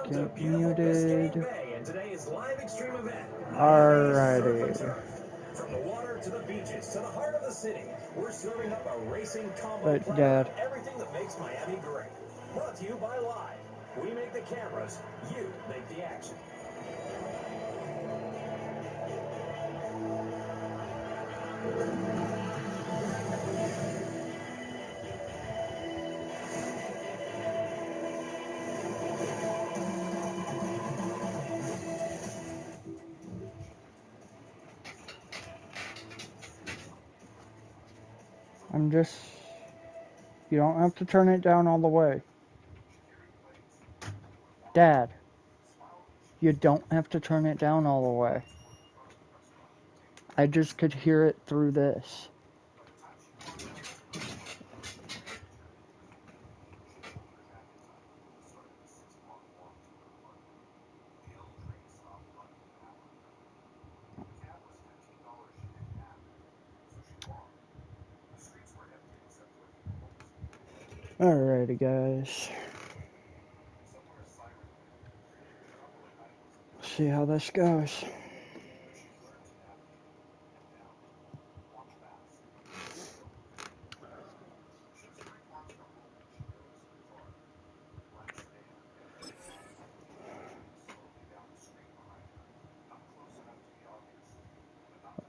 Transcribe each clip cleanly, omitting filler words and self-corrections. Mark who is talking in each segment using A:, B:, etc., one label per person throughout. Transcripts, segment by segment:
A: Get muted. Alrighty.
B: From the water to the beaches to the heart of the city, we're serving up a racing combo
A: But
B: plan
A: Dad,
B: of everything that makes Miami great. Brought to you by Live. We make the cameras, you make the action.
A: you don't have to turn it down all the way. Dad, you don't have to turn it down all the way. I just could hear it through this. Alrighty, guys. See how this goes.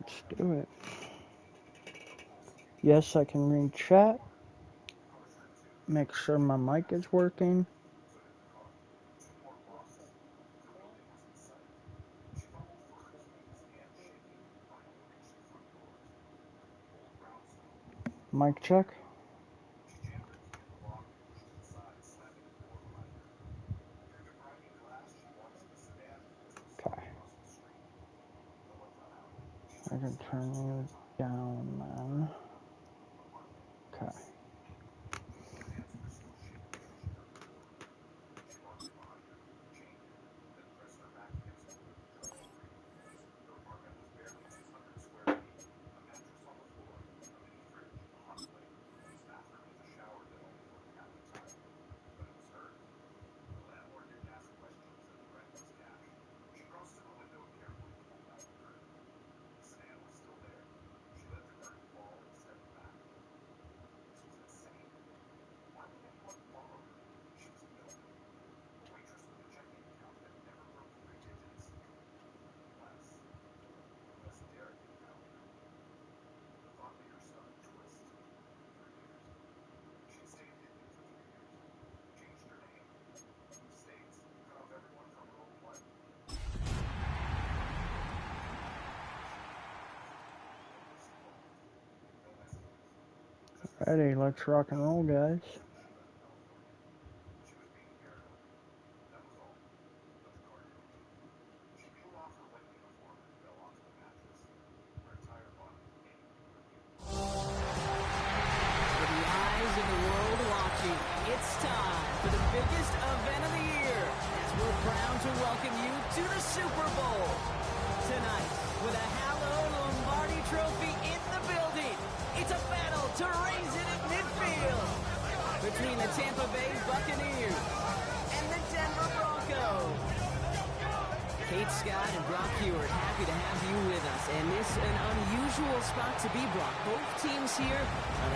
A: Let's do it. Yes, I can read chat. Make sure my mic is working. Mic check. Okay. I can turn you down, man. Okay. Ready, let's rock and roll, guys.
C: It's time for the biggest event of the year as we're proud to welcome you to the Super Bowl. Tonight, with a hallowed Lombardi trophy in the building, it's a battle to raise it in midfield between the Tampa Bay Buccaneers and the Denver Broncos. Kate Scott and Brock Hewitt, happy to have you with us. And this is an unusual spot to be, Brock. Both teams here,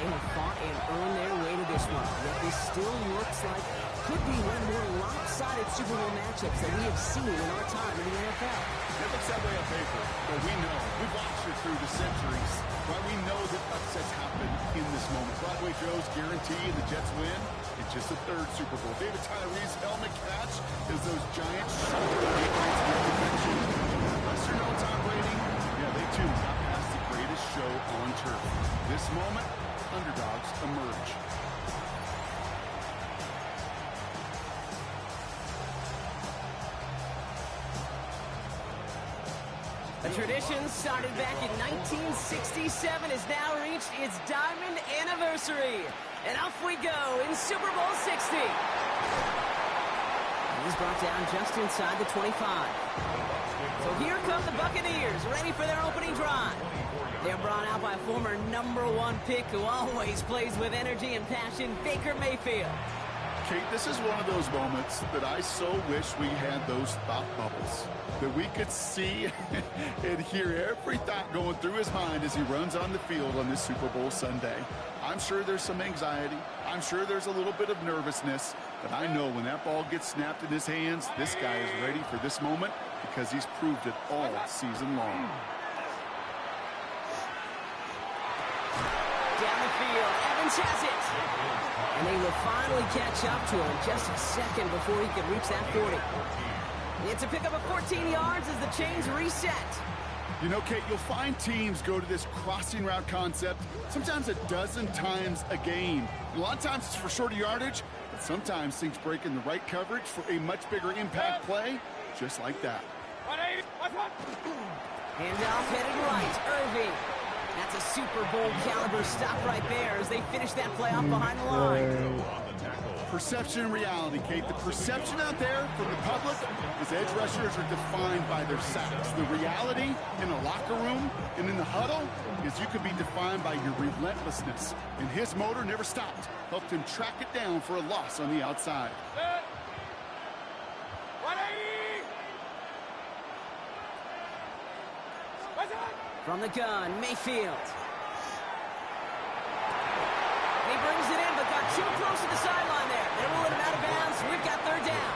C: they have fought and earned their way to this one. Yet this still looks like could be one of the more lopsided Super Bowl matchups that we have seen in our time in the NFL.
D: It looks that way on paper, but we know, we've watched it through the centuries, why we know that upsets happen in this moment. Broadway Joe's guarantee and the Jets win. It's just the third Super Bowl. David Tyree's helmet catch is those Giants shoulder nights with perfection. Lester no Tom Brady, yeah, they too got past the greatest show on turf. This moment, underdogs emerge.
C: A tradition started back in 1967 has now reached its diamond anniversary. And off we go in Super Bowl 60. He's brought down just inside the 25. So here come the Buccaneers, ready for their opening drive. They're brought out by former #1 pick who always plays with energy and passion, Baker Mayfield.
D: Kate, this is one of those moments that I so wish we had those thought bubbles, that we could see and hear every thought going through his mind as he runs on the field on this Super Bowl Sunday. I'm sure there's some anxiety. I'm sure there's a little bit of nervousness, but I know when that ball gets snapped in his hands, this guy is ready for this moment because he's proved it all season long.
C: Down the field, Evans has it. And they will finally catch up to him just a second before he could reach that 40. It's a pickup of 14 yards as the chains reset.
D: You know, Kate, you'll find teams go to this crossing route concept sometimes a dozen times a game. A lot of times it's for shorter yardage, but sometimes things break in the right coverage for a much bigger impact play, just like that.
C: Handoff headed right, Irving. That's a Super Bowl caliber stop right there as they finish that play off behind the line.
D: Perception and reality, Kate. The perception out there from the public is edge rushers are defined by their sacks. The reality in the locker room and in the huddle is you can be defined by your relentlessness. And his motor never stopped. Helped him track it down for a loss on the outside.
C: From the gun, Mayfield. He brings it in, but got too close to the sideline there. They're rolling him out of bounds. We've got third down.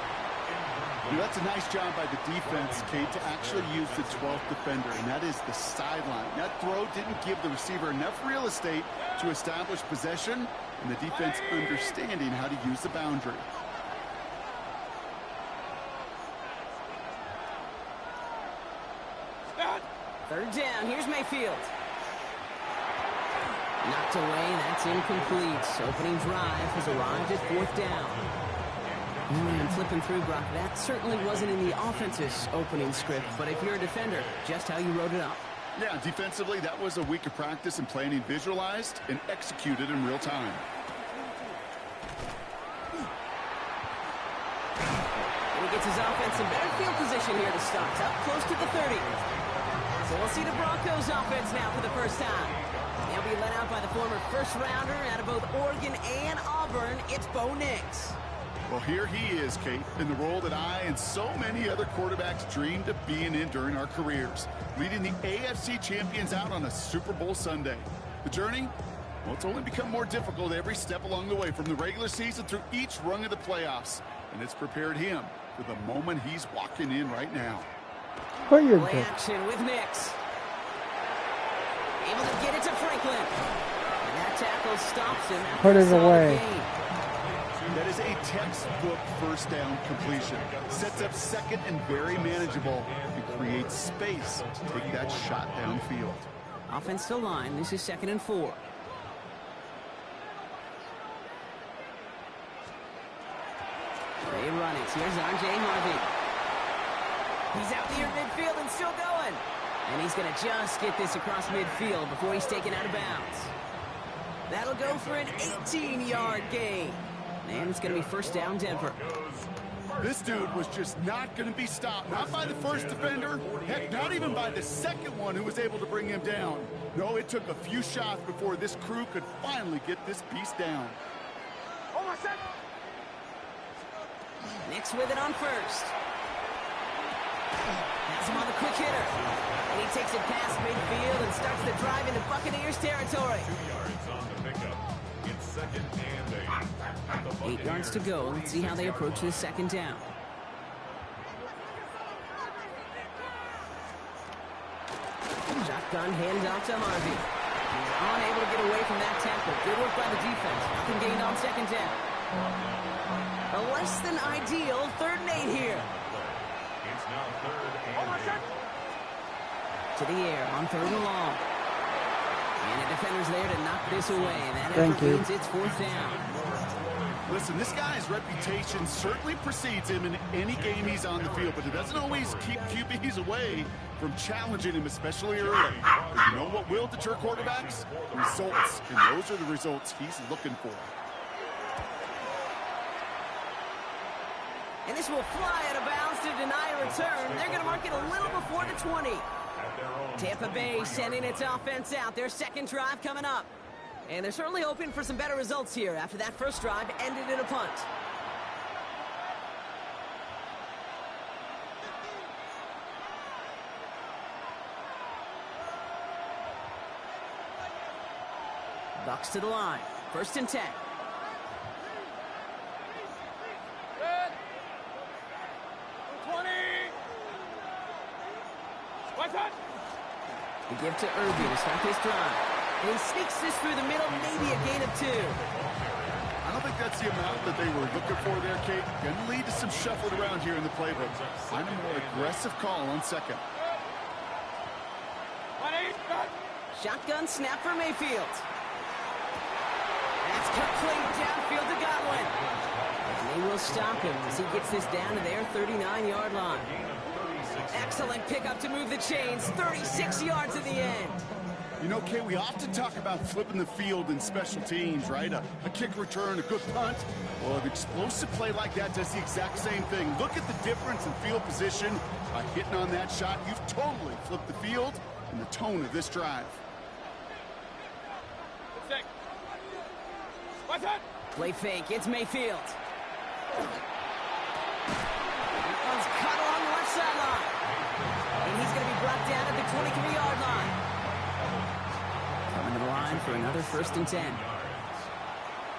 D: You know, that's a nice job by the defense, Kate, to actually use the 12th defender, and that is the sideline. That throw didn't give the receiver enough real estate to establish possession, and the defense understanding how to use the boundary.
C: Third down, here's Mayfield. Knocked away, that's incomplete. Opening drive has arrived at fourth down. And flipping through, Brock, that certainly wasn't in the offense's opening script, but if you're a defender, just how you wrote it up.
D: Yeah, defensively, that was a week of practice and planning visualized and executed in real time.
C: And he gets his offense in better field position here to start, up close to the 30. So we'll see the Broncos offense now for the first time. They'll be led out by the former first-rounder out of both Oregon and Auburn. It's Bo Nix.
D: Well, here he is, Kate, in the role that I and so many other quarterbacks dreamed of being in during our careers, leading the AFC champions out on a Super Bowl Sunday. The journey? Well, it's only become more difficult every step along the way, from the regular season through each rung of the playoffs. And it's prepared him for the moment he's walking in right now.
A: Oh, you're
C: Play
A: good.
C: action with Nix. Able to get it to Franklin. And that tackle stops him.
A: Put it away.
D: That is a textbook first down completion. Sets up second and very manageable and creates space to take that shot downfield.
C: Offense to line. This is 2nd and 4. They run it. Here's R.J. Harvey. He's out near midfield and still going. And he's going to just get this across midfield before he's taken out of bounds. That'll go for an 18-yard gain. And it's going to be first down, Denver.
D: This dude was just not going to be stopped. Not by the first defender. Heck, not even by the second one who was able to bring him down. No, it took a few shots before this crew could finally get this beast down.
C: Nix with it on first. Has him on the quick hitter. And he takes it past midfield and starts the drive into Buccaneers territory.
B: 2 yards on the pickup. It's 2nd and 8.
C: 8 yards to go. Let's see how they approach this 2nd down. Shotgun handoff to Harvey. He's unable to get away from that tackle. Good work by the defense. Nothing gained on 2nd down. A less than ideal 3rd and 8 here.
B: It's now 3rd and 8.
C: To the air on 3rd and long. And the defender's there to knock this away. That
A: Thank you.
C: means it's 4th down.
D: Listen, this guy's reputation certainly precedes him in any game he's on the field, but it doesn't always keep QBs away from challenging him, especially early. But you know what will deter quarterbacks? Results, and those are the results he's looking for.
C: And this will fly out of bounds to deny a return. They're going to mark it a little before the 20. Tampa Bay sending its offense out. Their 2nd drive coming up. And they're certainly hoping for some better results here after that first drive ended in a punt. Bucks to the line. 1st and 10.
E: Good. 20. What's that?
C: They give to Irby to start this drive. And he sneaks this through the middle, maybe a gain of 2.
D: I don't think that's the amount that they were looking for there, Kate. Going to lead to some shuffling around here in the playbook. Find a more aggressive call on 2nd.
E: 20. Good.
C: Shotgun snap for Mayfield. That's complete downfield to Godwin. And they will stop him as he gets this down to their 39-yard line. Excellent pickup to move the chains. 36 yards in the end.
D: You know, Kate, we often talk about flipping the field in special teams, right? A kick return, a good punt. Well, an explosive play like that does the exact same thing. Look at the difference in field position. By hitting on that shot, you've totally flipped the field and the tone of this drive.
E: What's that?
C: Play fake. It's Mayfield. That one's cut along the left sideline. And he's going to be brought down at the 23-yard line. Coming to the line for another 1st and 10.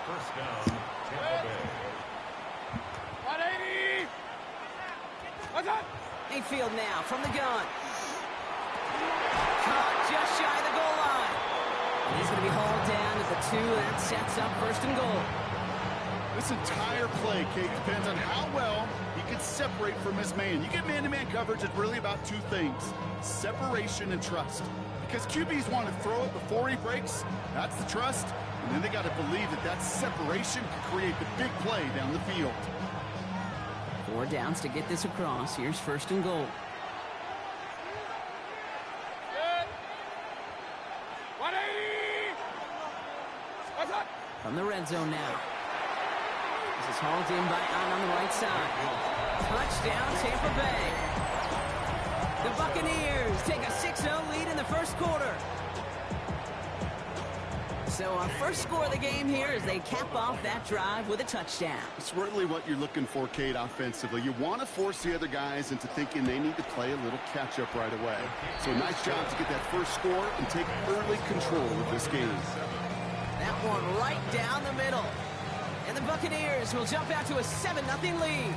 B: First down, Tampa Bay.
E: 180. What's that?
C: Mayfield now from the gun. Caught just shy of the goal line. And he's going to be hauled down at the 2. That sets up 1st and goal.
D: This entire play, Kate, depends on how well he can separate from his man. You get man-to-man coverage, it's really about 2 things: separation and trust. Because QBs want to throw it before he breaks. That's the trust. And then they got to believe that that separation can create the big play down the field.
C: 4 downs to get this across. Here's 1st and goal.
E: Good. 180. What's that?
C: From the red zone now. This is hauled in by on the right side. Touchdown, Tampa Bay. The Buccaneers take a 6-0 lead in the 1st quarter. So our first score of the game here as they cap off that drive with a touchdown.
D: It's really what you're looking for, Kate, offensively. You want to force the other guys into thinking they need to play a little catch-up right away. So nice job to get that first score and take early control of this game.
C: That one right down the middle. And the Buccaneers will jump out to a 7-0 lead.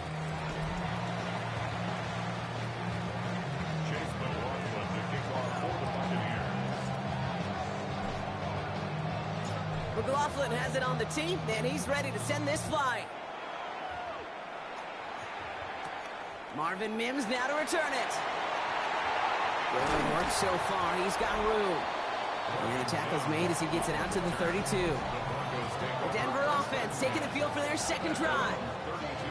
B: Chase McLaughlin to kick off for the Buccaneers.
C: McLaughlin has it on the tee, and he's ready to send this flying. Marvin Mims now to return it. Good work so far. He's got room. And the tackle's made as he gets it out to the 32. The Denver offense taking the field for their 2nd drive.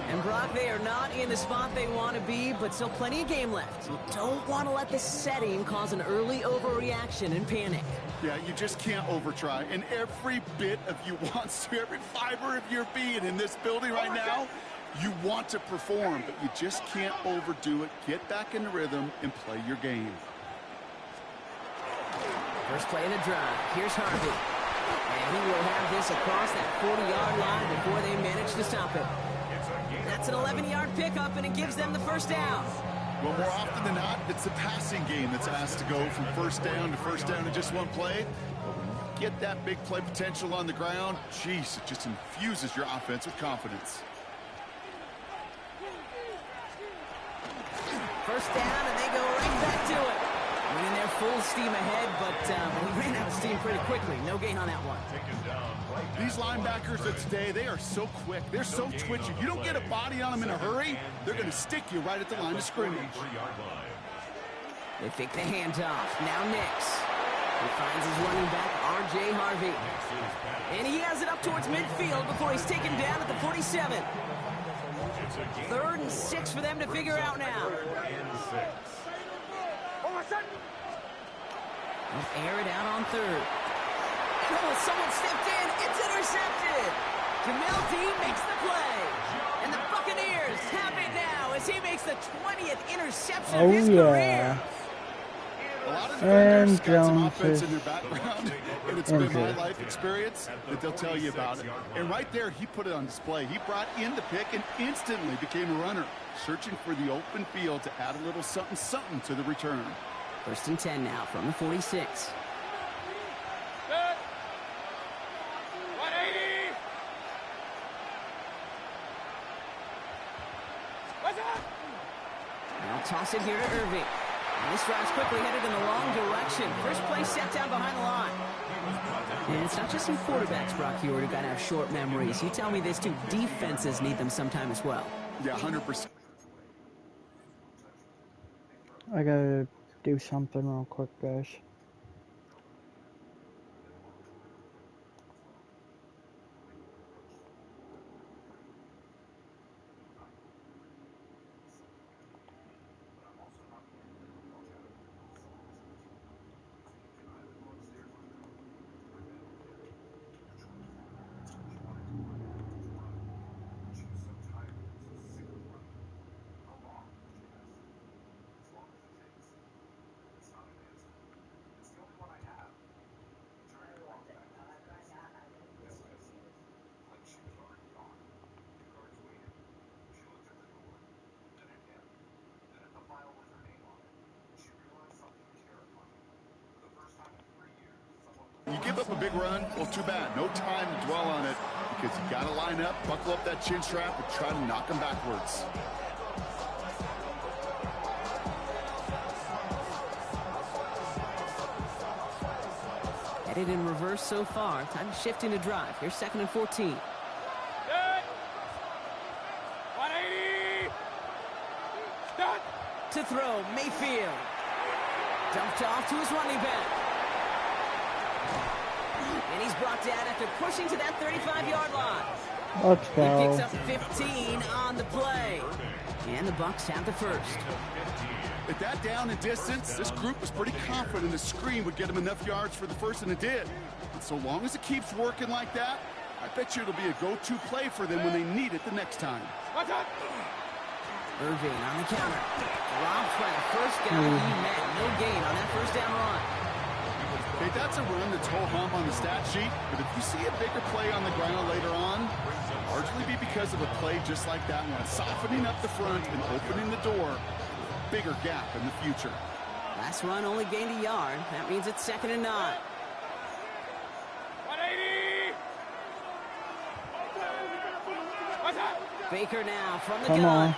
C: And Brock, they are not in the spot they want to be, but still plenty of game left. You don't want to let the setting cause an early overreaction and panic.
D: Yeah, you just can't overtry. And every bit of you wants to, every fiber of your being in this building right now, you want to perform, but you just can't overdo it. Get back in the rhythm and play your game.
C: First play of the drive. Here's Harvey. And he will have this across that 40-yard line before they manage to stop it. That's an 11-yard pickup, and it gives them the 1st down.
D: Well, more often than not, it's the passing game that's asked to go from 1st down to 1st down in just one play. But when you get that big play potential on the ground, geez, it just infuses your offense with confidence.
C: 1st down, and they go right back to it. Winning their full steam ahead, but we ran out of steam pretty quickly. No gain on that one.
D: These linebackers of today, they are so quick. They're so twitchy. You don't get a body on them in a hurry, they're going to stick you right at the line of scrimmage.
C: They fake the handoff. Now Nix. He finds his running back, R.J. Harvey. And he has it up towards midfield before he's taken down at the 47. 3rd and 6 for them to figure out now. They'll air it out on 3rd. Oh, someone stepped in. It's intercepted. Jamel Dean makes the play. And the Buccaneers have it now as he makes the 20th interception of his career.
D: A lot of defenders got some
A: Jones
D: offense in their background, and it's been my life experience that they'll tell you about it. And right there, he put it on display. He brought in the pick and instantly became a runner, searching for the open field to add a little something to the return.
C: 1st and 10 now from the 46. Now toss it here to Irving. And this drive's quickly headed in the wrong direction. First play set down behind the line. And it's not just some quarterbacks, Brock Hewitt, who got to have short memories. You tell me this too. Defenses need them sometime as well.
D: Yeah, 100%.
A: I gotta do something real quick, guys.
D: You give up a big run, well, too bad. No time to dwell on it because you got to line up, buckle up that chin strap, and try to knock them backwards.
C: Headed in reverse so far. Time to shift into drive. Here's 2nd and 14.
E: Good. 180. Start.
C: To throw, Mayfield. Dumped off to his running back. And he's brought down after pushing to that 35-yard line.
A: Let's
C: He
A: go.
C: picks up 15 on the play. And the Bucs have the first.
D: At that down and distance, this group was pretty confident the screen would get them enough yards for the first, and it did. And so long as it keeps working like that, I bet you it'll be a go-to play for them when they need it the next time.
C: Irving on the counter. Robbed by a first down. He met no gain on that first down run.
D: Okay, that's a run that's ho-hum on the stat sheet, but if you see a bigger play on the ground later on, it'll largely be because of a play just like that one, softening up the front and opening the door, bigger gap in the future.
C: Last run only gained a yard. That means it's 2nd and 9.
E: 180.
C: Baker now from the
A: Come
C: gun.
A: on.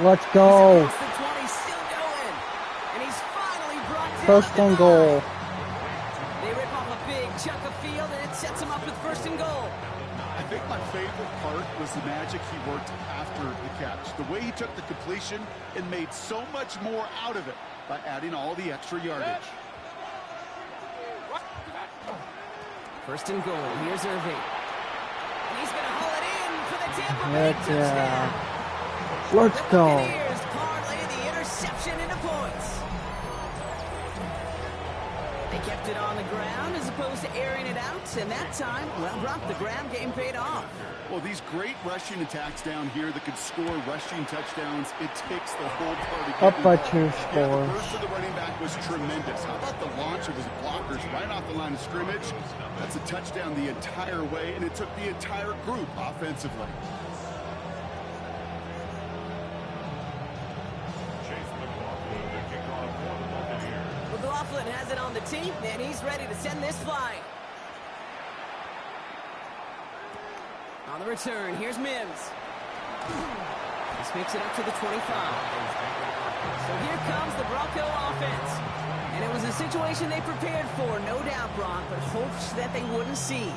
A: Let's go.
C: He's across the 20, still going. And he's finally brought down.
A: First
C: at the
A: and
C: 9.
A: goal.
C: They rip off a big chunk of field, and it sets him up with 1st and goal.
D: I think my favorite part was the magic he worked after the catch. The way he took the completion and made so much more out of it by adding all the extra yardage.
C: 1st and goal. Here's Irving. And he's going to haul it in for the Tampa Bay
A: Heck
C: touchdown.
A: yeah. Let's
C: The
A: go.
C: Buccaneers parlay the interception into points. They kept it on the ground as opposed to airing it out, and that time, well, Brock, the ground game paid off.
D: Well, these great rushing attacks down here that could score rushing touchdowns, it takes the whole party.
A: Up by 2
D: Yeah, the
A: scores.
D: burst of the running back was tremendous. How about the launch of his blockers right off the line of scrimmage? That's a touchdown the entire way, and it took the entire group offensively.
C: McLaughlin has it on the tee, and he's ready to send this flying. On the return, here's Mims. This makes it up to the 25. So here comes the Bronco offense. And it was a situation they prepared for, no doubt, Brock, but hopes that they wouldn't see.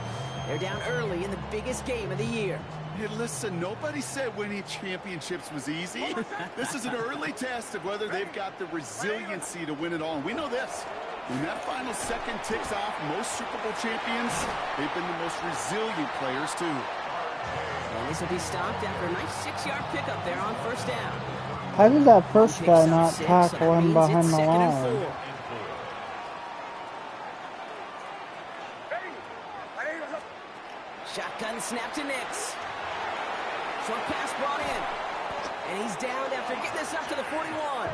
C: They're down early in the biggest game of the year.
D: Hey, listen, nobody said winning championships was easy. This is an early test of whether they've got the resiliency to win it all. And we know this. When that final second ticks off, most Super Bowl champions, they've been the most resilient players, too.
C: Well, this will be stopped after a nice 6-yard pickup there on 1st down.
A: How did that first guy
C: Picks up
A: not
C: 6, so
A: tackle
C: that
A: him
C: means
A: behind
C: it's
A: the
C: 2nd and
A: line?
C: 4. Shotgun snap to Nix. Short pass brought in. And he's down after getting this up to the 41.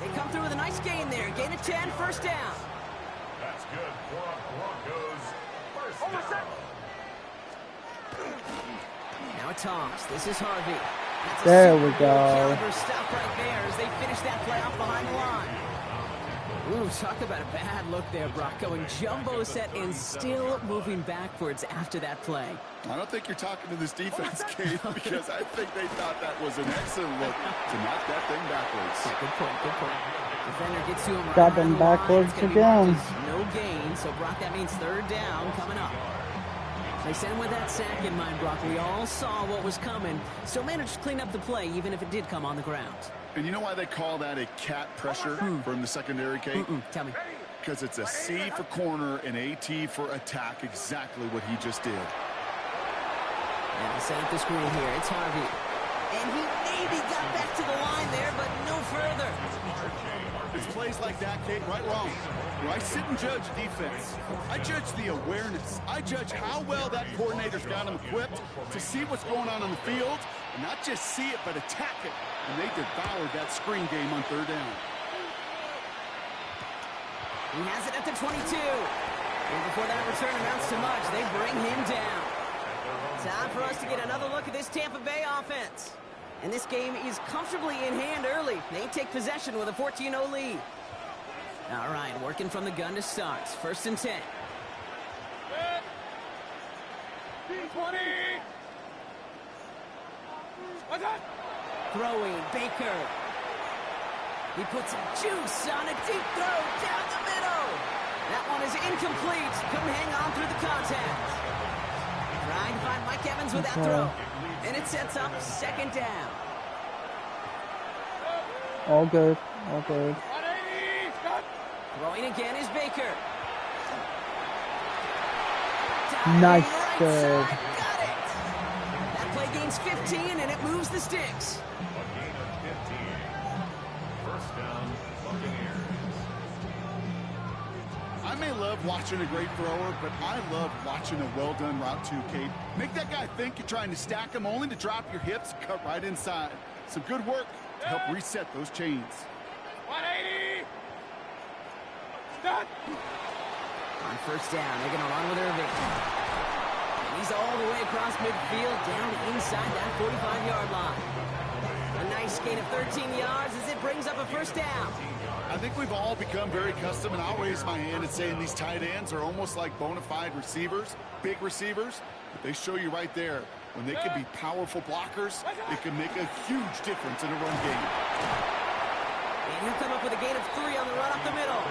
C: They come through with a nice gain there. Gain of 10, 1st down.
B: That's good for Broncos. First down.
C: Now a toss. This is Harvey.
A: There we
C: Super Bowl
A: go.
C: caliber stop right there as they finish that play off behind the line. Ooh, talk about a bad look there, Brock. Going jumbo set and still moving backwards after that play.
D: I don't think you're talking to this defense, Kate, because I think they thought that was an excellent look to knock that thing backwards.
C: Yeah, good point, good point. Defender gets to him
A: Got
C: right
A: them
C: on the line.
A: backwards
C: It's gonna be
A: again.
C: marked as no gain, so Brock, that means third down coming up. They sent him with that sack in mind, Brock. We all saw what was coming. Still managed to clean up the play, even if it did come on the ground.
D: And you know why they call that a cat pressure from the secondary, Kate?
C: Tell me.
D: Because it's a C for corner and a T for attack, exactly what he just did.
C: And he'll set up the screen here. It's Harvey. And he maybe got back to the line there, but no further.
D: It's plays like that, Kate, right, wrong. Where I sit and judge defense. I judge the awareness. I judge how well that coordinator's got him equipped to see what's going on the field, and not just see it, but attack it. And they devoured that screen game on third down.
C: He has it at the 22. And before that return amounts to much, they bring him down. Time for us to get another look at this Tampa Bay offense. And this game is comfortably in hand early. They take possession with a 14-0 lead. All right, working from the gun to start. First and 10.
E: 20. What's that?
C: Throwing, Baker. He puts some juice on a deep throw down the middle. That one is incomplete. Couldn't hang on through the contact. Trying to find Mike Evans with that throw. And it sets up second down.
A: All good. All good.
E: 180. Stop.
C: Throwing again is Baker.
A: Nice,
C: Diving
A: good.
C: side, got it. That play gains 15, and it moves the sticks.
D: I may love watching a great thrower, but I love watching a well-done route too, Kate. Make that guy think you're trying to stack him only to drop your hips and cut right inside. Some good work to help reset those chains.
E: 180. Stop.
C: On first down, they're going to run with Irving. And he's all the way across midfield, down inside that 45-yard line. A nice gain of 13 yards as it brings up a first down.
D: I think we've all become very accustomed, and I'll raise my hand and say these tight ends are almost like bona fide receivers, big receivers. But they show you right there, when they can be powerful blockers, it can make a huge difference in a run game.
C: And he'll come up with a gain of 3 on the run up the middle.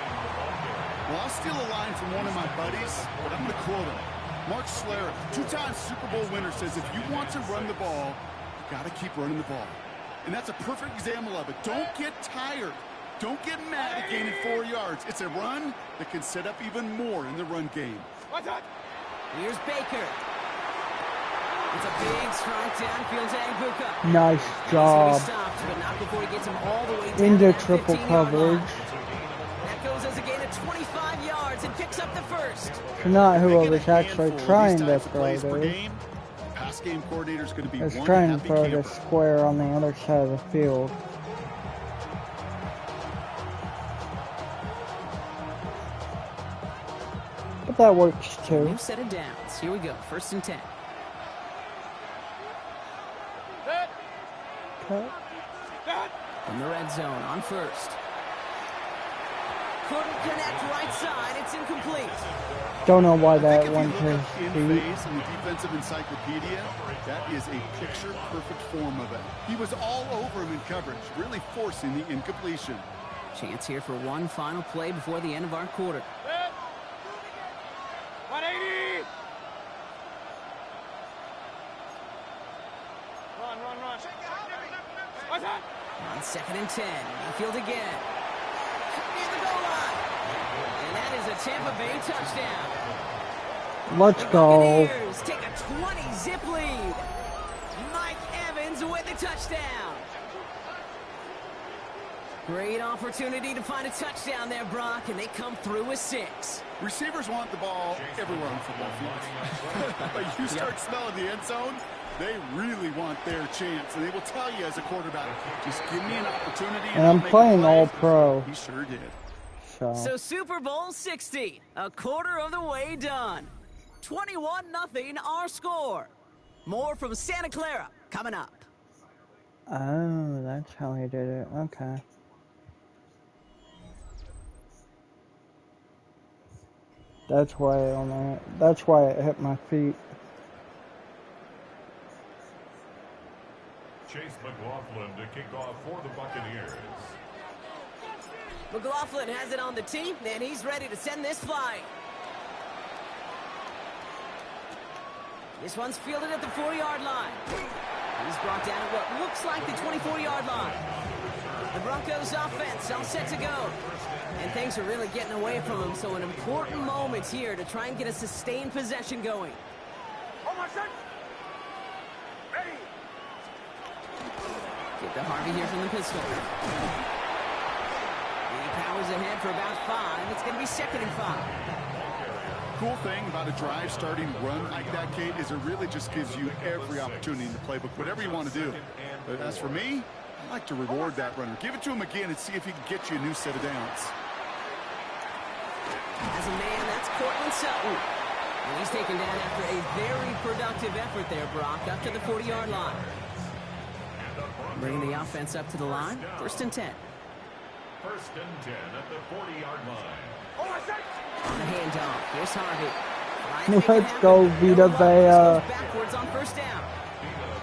D: Well, I'll steal a line from one of my buddies, but I'm going to quote him. Mark Schlereth, two-time Super Bowl winner, says if you want to run the ball, you got to keep running the ball. And that's a perfect example of it. Don't get tired. Don't get mad at gaining 4 yards. It's a run that can set up even more in the run game.
E: What's that?
C: Here's Baker. It's a big strike downfield to Agbuka.
A: Nice
C: He's
A: job.
C: stopped, but not before he gets him all the way down
A: Into
C: to that
A: triple
C: 15-yard line.
A: coverage.
C: That goes as a gain of 25 yards and picks up the first.
A: Not
D: They get
A: whoever's
D: a
A: actually
D: handful of
A: trying
D: these
A: to
D: types of
A: throw
D: plays per
A: this.
D: game. Pass game coordinator's going to be
A: Is
D: one
A: trying to
D: happy
A: throw
D: camper.
A: the square on the other side of the field. But that works too.
C: New set of downs. Here we go. First and 10.
E: Set.
A: Cut.
E: Stop.
C: From the red zone on first. Couldn't connect right side. It's incomplete.
A: Don't know why
D: I think
A: that
D: if you
A: went
D: look
A: to
D: up
A: his
D: in
A: feet.
D: phase in the defensive encyclopedia, that is a picture-perfect form of it. He was all over him in coverage, really forcing the incompletion.
C: Chance here for one final play before the end of our quarter.
E: Set. 180. Run. What's that?
C: On second and 10. Mayfield again. Near the goal line. And that is a Tampa Bay touchdown.
A: Let's
C: The
A: go.
C: Buccaneers take a 20-zip lead. Mike Evans with the touchdown. Great opportunity to find a touchdown there, Brock, and they come through with 6.
D: Receivers want the ball everywhere on football fields. But you start smelling the end zone, they really want their chance. And they will tell you as a quarterback, just give me an opportunity.
A: And
D: I'll
A: I'm
D: make a
A: playing
D: play.
A: all pro.
D: He sure did.
C: So Super Bowl 60, a quarter of the way done. 21-0 our score. More from Santa Clara coming up.
A: Oh, that's how he did it. Okay. That's why it hit my feet.
B: Chase McLaughlin to kick off for the Buccaneers.
C: McLaughlin has it on the tee, and he's ready to send this flying. This one's fielded at the 4-yard line. He's brought down at what looks like the 24-yard line. The Broncos offense all set to go. And things are really getting away from them, so an important moment here to try and get a sustained possession going.
E: Ready.
C: Get to Harvey here from the pistol. He powers ahead for about 5. It's going to be 2nd and 5.
D: Cool thing about a drive starting run like that, Kate, is it really just gives you every opportunity in the playbook, whatever you want to do. But as for me, I like to reward that runner. Give it to him again and see if he can get you a new set of downs.
C: As a man, that's Cortland Sutton. And he's taken down after a very productive effort there, Brock, up to the 40-yard line. Bringing the offense up to the line. 1st and 10.
B: 1st and 10 at the 40-yard line.
C: On the handoff, here's Harvey.
A: Let's go, Vita Vea.
C: Backwards on 1st down.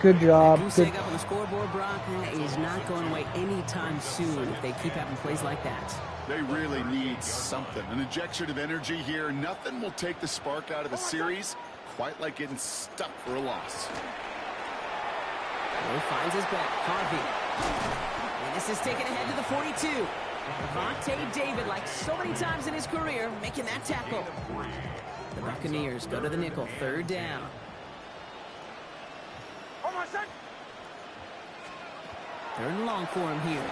A: Good job.
C: Goose egg up on the scoreboard, Brock. That is not going away anytime soon if they keep having plays like that.
D: They really need something. An injection of energy here. Nothing will take the spark out of a series quite like getting stuck for a loss.
C: He finds his back. Harvey. And this is taken ahead to the 42. Vontae David, like so many times in his career, making that tackle. The Buccaneers go to the nickel. 3rd down. Third and long for him here.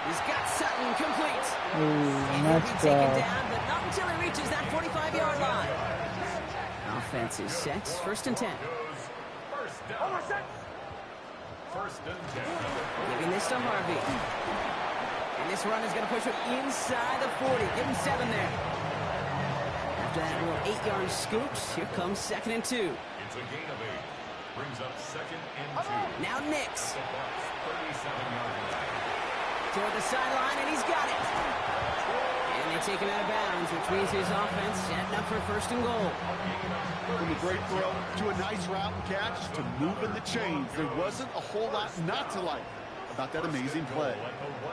C: He's got Sutton complete. And he'll be taken down, but not until he reaches that 45-yard line. Offense is set. 1st and 10.
B: First down. 1st and 10.
C: Giving this to Harvey. And this run is going to push him inside the 40. Give him 7 there. After that little 8-yard scooch, here comes 2nd and 2.
B: It's a gain of 8. Brings up 2nd and 2.
C: Now Nix.
B: 37-yard line.
C: Toward the sideline, and he's got it. And they take him out of bounds, which means his offense setting up for 1st and goal.
D: From a great throw to a nice route and catch to moving the chains. There wasn't a whole lot not to like about that amazing play.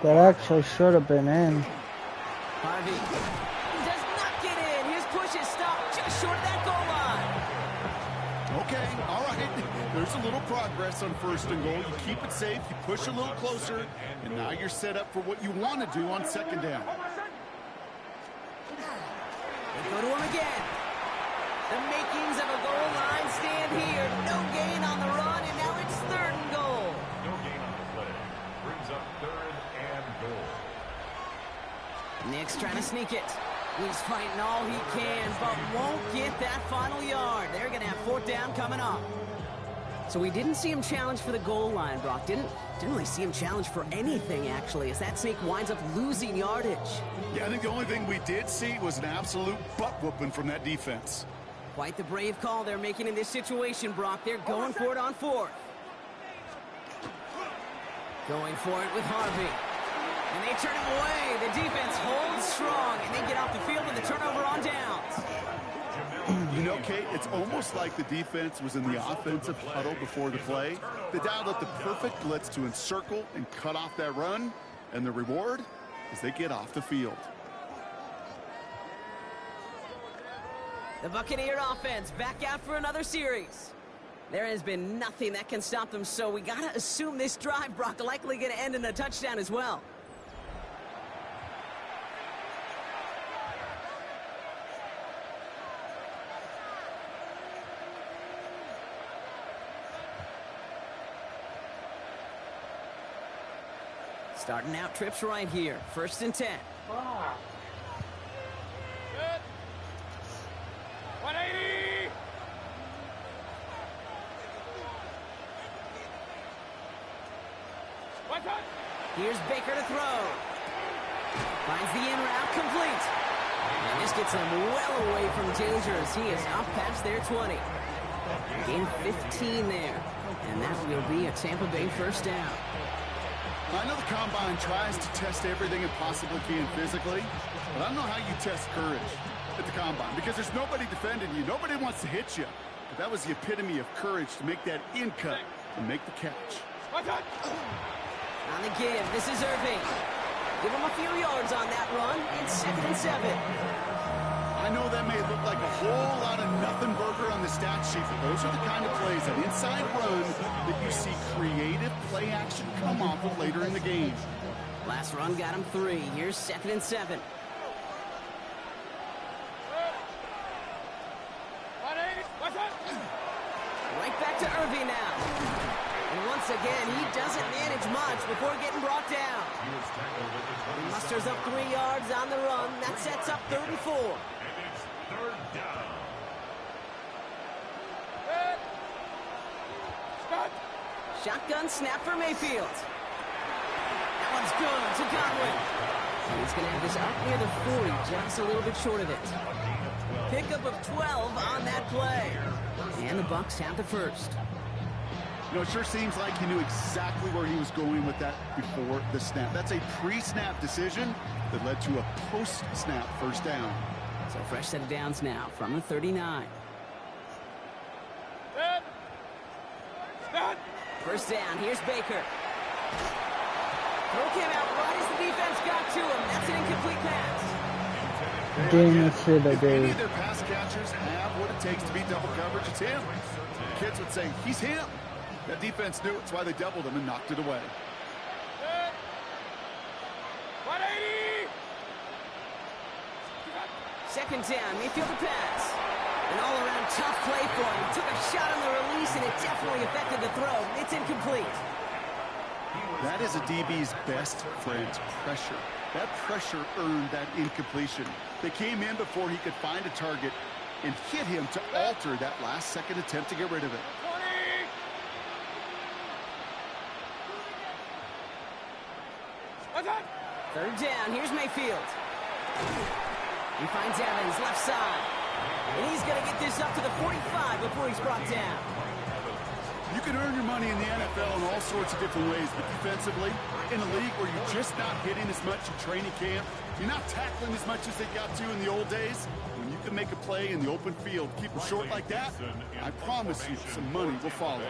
A: That actually should have been in.
C: Harvey does not get in. His push is stopped just short of that goal line.
D: Okay, all right. There's a little progress on 1st and goal. You keep it safe, you push a little closer, and now you're set up for what you want to do on 2nd down.
C: They go to him again. The makings of a goal line stand here. No gain on the run, and now it's 3rd and goal.
B: No gain on the play. Brings up 3rd and goal.
C: Nick's trying to sneak it. He's fighting all he can, but won't get that final yard. They're going to have 4th down coming up. So we didn't see him challenge for the goal line, Brock. Didn't really see him challenge for anything, actually, as that snake winds up losing yardage.
D: Yeah, I think the only thing we did see was an absolute butt-whooping from that defense.
C: Quite the brave call they're making in this situation, Brock. They're going for it on 4th. Going for it with Harvey. And they turn him away. The defense holds strong, and they get off the field with a turnover on downs.
D: You know, Kate, it's almost like the defense was in the offensive huddle before the play. They dialed up the perfect blitz to encircle and cut off that run, and the reward is they get off the field.
C: The Buccaneer offense back out for another series. There has been nothing that can stop them, so we got to assume this drive, Brock, likely going to end in a touchdown as well. Starting out trips right here. 1st and 10.
E: Good. 180. One touch.
C: Here's Baker to throw. Finds the in route complete. And this gets him well away from danger as he is up past their 20. Gain 15 there. And that will be a Tampa Bay 1st down.
D: I know the Combine tries to test everything it possibly can physically, but I don't know how you test courage at the Combine because there's nobody defending you. Nobody wants to hit you. But that was the epitome of courage to make that in cut and make the catch.
C: On the give, this is Irving. Give him a few yards on that run, and 2nd and 7.
D: I know that may look like a whole lot of nothing burger on the stat sheet, but those are the kind of plays, that inside run, that you see creative play action come off of later in the game.
C: Last run got him 3. Here's 2nd and 7. Right back to Irving now. And once again, he doesn't manage much before getting brought down. He musters up 3 yards on the run. That sets up 34.
E: And it's 3rd down.
C: Shotgun snap for Mayfield. That one's good to Godwin. He's going to have this up near the 40, just a little bit short of it. Pickup of 12 on that play. And the Bucs have the first.
D: You know, it sure seems like he knew exactly where he was going with that before the snap. That's a pre-snap decision that led to a post-snap first down.
C: So fresh set of downs now from the 39. First down, here's Baker. Throw came out right as the defense got to him. That's an incomplete pass.
A: Didn't see the
D: If any
A: dude.
D: of their pass catchers have what it takes to beat double coverage, it's him. The kids would say, he's him. That defense knew it. That's why they doubled him and knocked it away.
E: 180.
C: 2nd down, Mayfield to pass. An all-around tough play for him. Took a shot on the release, and it definitely affected the throw. It's incomplete.
D: That is a DB's best friend, pressure. That pressure earned that incompletion. They came in before he could find a target and hit him to alter that last-second attempt to get rid of it.
E: 20.
C: 3rd down, here's Mayfield. He finds Evans, left side. And he's going to get this up to the 45 before he's brought down.
D: You can earn your money in the NFL in all sorts of different ways, but defensively, in a league where you're just not hitting as much in training camp, you're not tackling as much as they got to in the old days, when you can make a play in the open field, keep them short like that, I promise you some money will follow.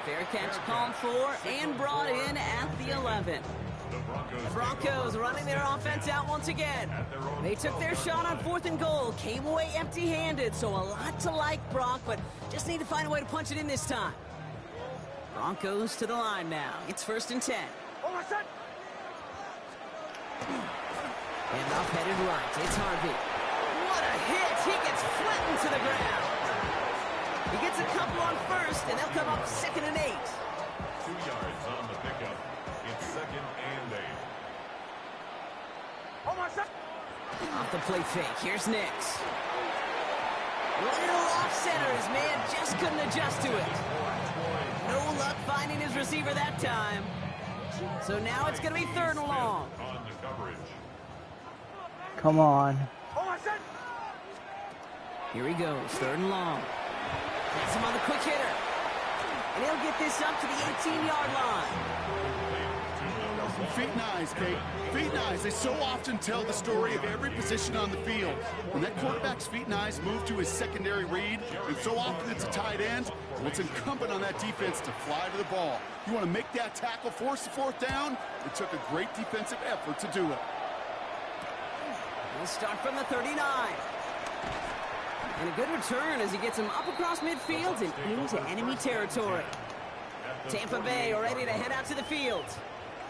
C: Fair catch called for and brought in at the 11. The Broncos running their offense out once again. They took their shot on 4th and goal, came away empty-handed, so a lot to like, Brock, but just need to find a way to punch it in this time. Broncos to the line now. It's 1st and 10. And off headed right. It's Harvey. What a hit! He gets flattened to the ground. He gets a couple on 1st, and they'll come up 2nd and 8.
E: 2 yards on the pickup. It's 2nd and 8.
C: Off the play fake. Here's Nix. Little off center. His man just couldn't adjust to it. No luck finding his receiver that time. So now it's going to be 3rd and long.
E: On the coverage.
A: Come on.
C: Here he goes. 3rd and long. Gets him on the quick hitter. And he'll get this up to the 18-yard line.
D: Feet and eyes, Kate. Feet and eyes. They so often tell the story of every position on the field. When that quarterback's feet and eyes move to his secondary read, and so often it's a tight end, well, it's incumbent on that defense to fly to the ball. You want to make that tackle, force the 4th down? It took a great defensive effort to do it.
C: He'll start from the 39. And a good return as he gets him up across midfield and into enemy territory. Tampa Bay are ready to head out to the field.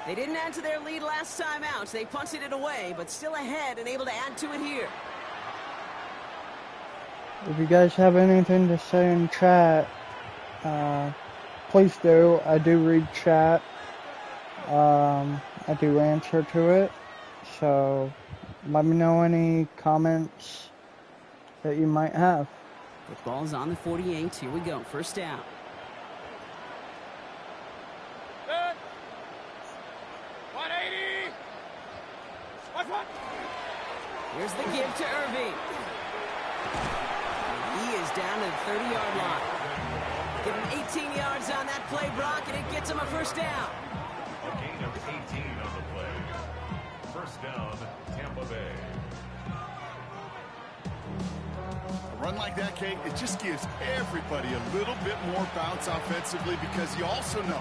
C: They didn't add to their lead last time out. They punted it away, but still ahead and able to add to it here.
A: If you guys have anything to say in chat, please do. I do read chat. I do answer to it. So let me know any comments that you might have.
C: Football's on the 48. Here we go. 1st down.
E: Good. 180. Watch.
C: Here's the give to Irving. He is down to the 30-yard line. Give him 18 yards on that play, Brock, and it gets him a first down.
E: A gain of 18 on the play. First down, Tampa Bay.
D: A run like that, Kate, it just gives everybody a little bit more bounce offensively because you also know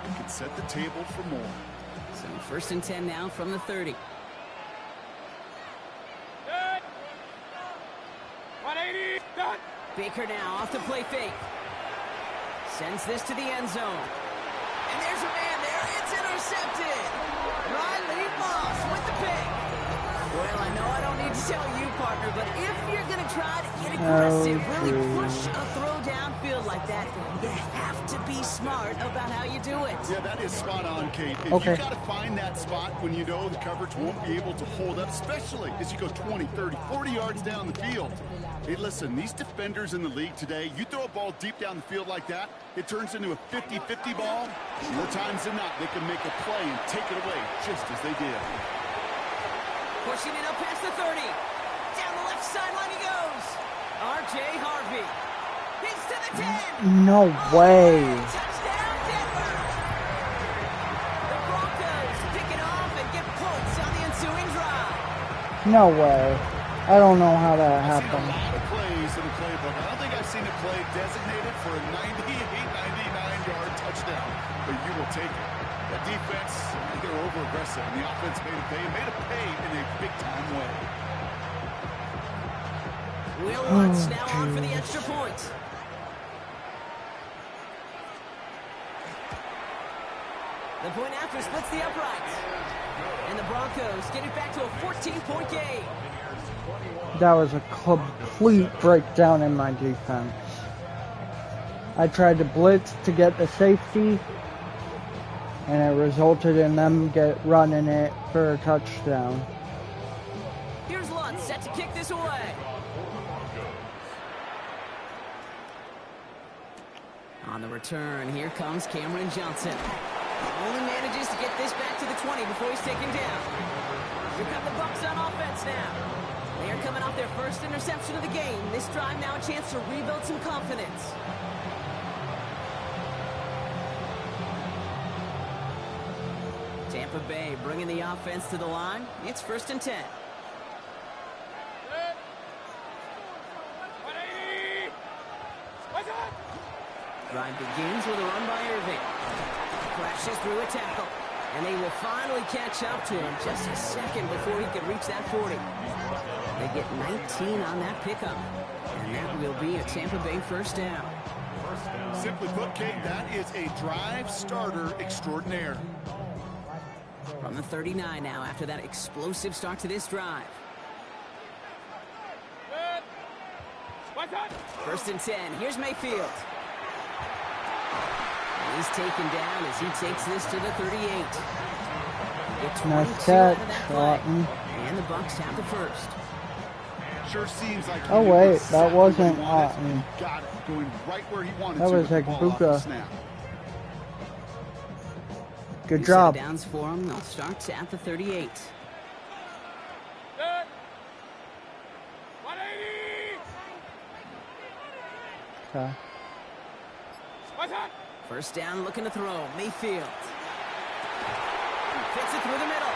D: you can set the table for more.
C: So first and 10 now from the 30.
F: 180, done.
C: Baker now off the play fake. Sends this to the end zone. And there's a man there. It's intercepted. Riley Moss with the pick. Well, I know I don't need to tell you, partner, but if you're going to try to get aggressive, really push a throw downfield like that, you have to be smart about how you do it.
D: Yeah, that is spot on, Kate. If
A: Okay.
D: you got to find that spot when you know the coverage won't be able to hold up, especially as you go 20, 30, 40 yards down the field. Hey, listen, these defenders in the league today, you throw a ball deep down the field like that, it turns into a 50-50 ball. More times than not, they can make a play and take it away just as they did.
C: Pushing it up past the 30. Down the left sideline he goes. R.J. Harvey. He's to the 10.
A: No way.
C: Touchdown, Denver. The Broncos pick it off and get points on the ensuing drive.
A: No way. I don't know how that
D: I've seen
A: happened.
D: a lot of plays in the playbook. I don't think I've seen a play designated for a 99-yard touchdown, but you will take it. That defense, they're over-aggressive, and the offense made a pay in a big-time way.
C: Will Lutz now on for the extra point. The point after splits the uprights. And the Broncos get it back to a 14-point game.
A: That was a complete breakdown in my defense. I tried to blitz to get the safety, and it resulted in them running it for a touchdown.
C: Here's Lutz set to kick this away. On the return, here comes Cameron Johnson. Only manages to get this back to the 20 before he's taken down. Here come the Bucs on offense now. They are coming off their first interception of the game. This drive now a chance to rebuild some confidence. Tampa Bay bringing the offense to the line. It's first and 10.
F: 180. What's up?
C: Drive begins with a run by Irving. Crashes through a tackle. And they will finally catch up to him just a second before he could reach that 40. They get 19 on that pickup. And that will be a Tampa Bay first down.
D: Simply put, Kate, that is a drive starter extraordinaire.
C: From the 39 now after that explosive start to this drive.
F: Good. What's up?
C: First and 10. Here's Mayfield. And he's taken down as he takes this to the 38. Get 22
A: Nice
C: out
A: catch,
C: of that play.
A: Lawton.
C: And the Bucs have the first.
D: Sure seems like he
A: Oh,
D: knew
A: wait,
D: exactly
A: that
D: what he
A: wasn't
D: wanted.
A: Lawton.
D: Got it, going right where he wanted
A: That
D: to
A: was
D: with the
A: like
D: ball off the
A: Bucca.
D: snap.
A: Good
C: Two
A: job.
C: set downs for him. They'll start at the 38.
F: Good. 180.
A: Okay.
F: What's up?
C: First down, looking to throw. Mayfield. Fits it through the middle.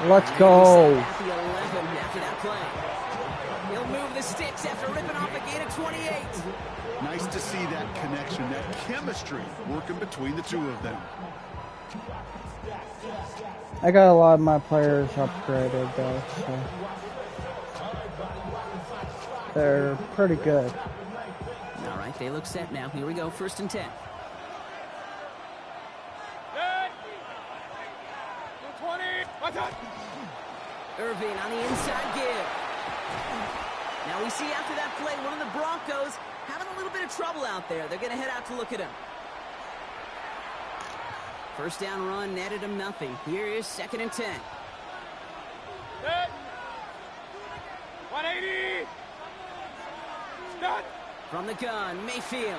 A: Let's go.
C: At the 11 after that play. He'll move the sticks after ripping off a gain of 28.
D: Nice to see that connection, that chemistry working between the two of them.
A: I got a lot of my players upgraded though, so they're pretty good.
C: All right, they look set now. Here we go, first and 10.
F: Good. 220. What's up?
C: Irving on the inside give. Now we see after that play, one of the Broncos having a little bit of trouble out there. They're going to head out to look at him. First down run netted him nothing. Here is second and 10.
F: Good. 180. Done.
C: From the gun, Mayfield.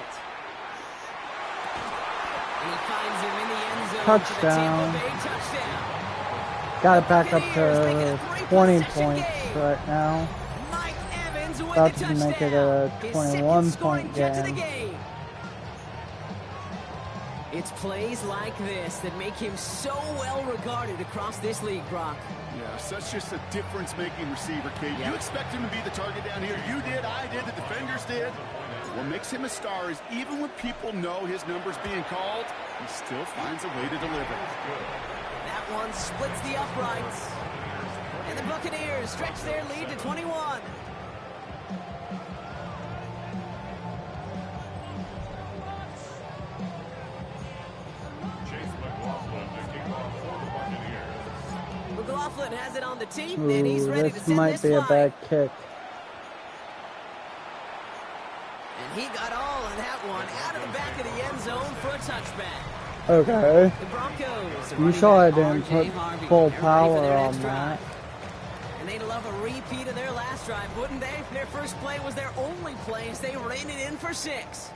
C: And he finds him in the end zone.
A: Touchdown.
C: For the Tampa Bay touchdown.
A: Got it back up
C: Buccaneers making it a
A: to
C: 3
A: 20
C: possession
A: points.
C: game.
A: right now.
C: Mike Evans with
A: About
C: the
A: to
C: touchdown.
A: make it a
C: His
A: 21
C: second scoring
A: point
C: catch of the
A: game.
C: game. It's plays like this that make him so well regarded across this league, Brock.
D: Yeah, such just a difference-making receiver, Kate.
C: Yeah.
D: You expect him to be the target down here. You did, I did, the defenders did. What makes him a star is even when people know his number's being called, he still finds a way to deliver.
C: That one splits the uprights. And the Buccaneers stretch their lead to 21.
E: Chase McLaughlin to kick off for the Buccaneers.
C: McLaughlin has it on the team, and he's
A: Ooh,
C: ready to
A: this
C: send
A: might
C: this
A: be a
C: flight.
A: bad kick.
C: And he got all of that one out of the back of the end zone for a touchback.
A: Okay.
C: The Broncos.
A: You saw I
C: running
A: didn't
C: back
A: put
C: R.J. Harvey.
A: full
C: They're ready for
A: power
C: their
A: on
C: next
A: that.
C: drive. And they'd love a repeat of their last drive, wouldn't they? Their first play was their only play as they ran it in for 6.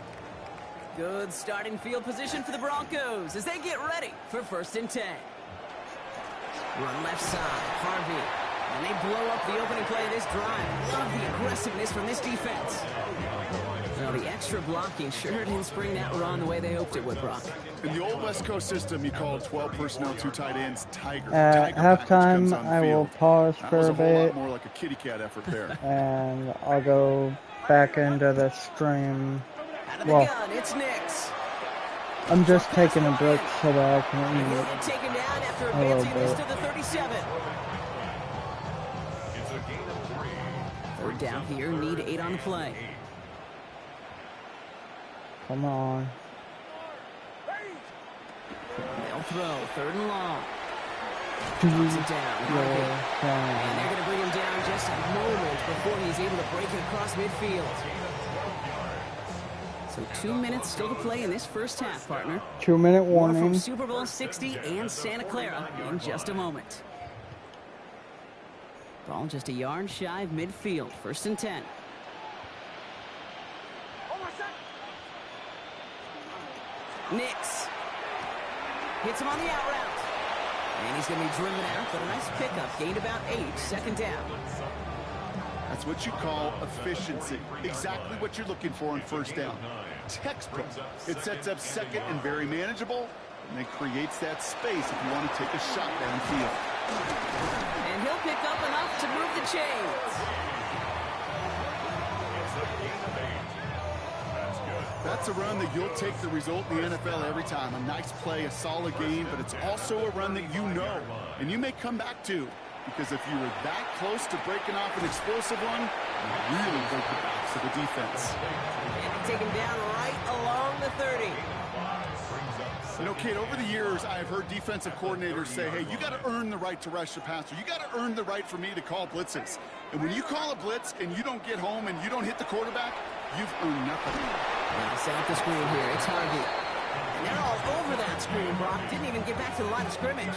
C: Good starting field position for the Broncos as they get ready for 1st and 10. Run left side, Harvey. And they blow up the opening play of this drive. Love the aggressiveness from this defense. Well, the extra blocking sure didn't spring that run the way they hoped it would, Brock.
D: In the old West Coast system, you called 12 personnel, 2 tight ends, Tiger.
A: At
D: Tiger package comes
A: halftime,
D: on the
A: I will
D: field.
A: pause
D: That
A: for
D: was
A: a
D: a whole lot
A: bit,
D: more like a kitty cat effort there.
A: and I'll go back into the stream.
C: Out of the
A: Well,
C: gun, it's Nix.
A: I'm just taking a break so that I can
C: He'll
A: eat.
C: get taken down after
A: A little
C: advancing this
A: bit.
C: to the 37.
E: It's a gain of 3.
C: 3rd down here, need 8 on the play.
A: Come on.
C: They'll throw, 3rd and long.
A: Do
C: Drops it down.
A: your
C: Harvey. And
A: thing.
C: they're going to bring him down just a moment before he's able to break it across midfield. So 2 minutes still to play in this first half, partner.
A: 2-minute
C: More from
A: warning.
C: Super Bowl 60 and Santa Clara in just a moment. Ball just a yard shy of midfield. 1st and 10. Nix hits him on the out route. And he's going to be driven out, but a nice pickup. Gained about 8. 2nd down.
D: That's what you call efficiency. Exactly what you're looking for on 1st down. Textbook. It sets up 2nd and very manageable, and it creates that space if you want to take a shot downfield.
C: And he'll pick up enough to move the chains.
E: It's a gain of 8. That's good.
D: That's a run that you'll take the result in the NFL every time. A nice play, a solid game, but it's also a run that you know, and you may come back to. Because if you were that close to breaking off an explosive one, you really broke the backs of the defense.
C: And take him down right along the 30.
D: You know, Kate, over the years, I've heard defensive coordinators say, hey, you got to earn the right to rush the passer. You got to earn the right for me to call blitzes. And when you call a blitz and you don't get home and you don't hit the quarterback, you've earned nothing.
C: Well, set up the screen here. It's Harvey. And they're all over that screen, Brock. Didn't even get back to the line of scrimmage.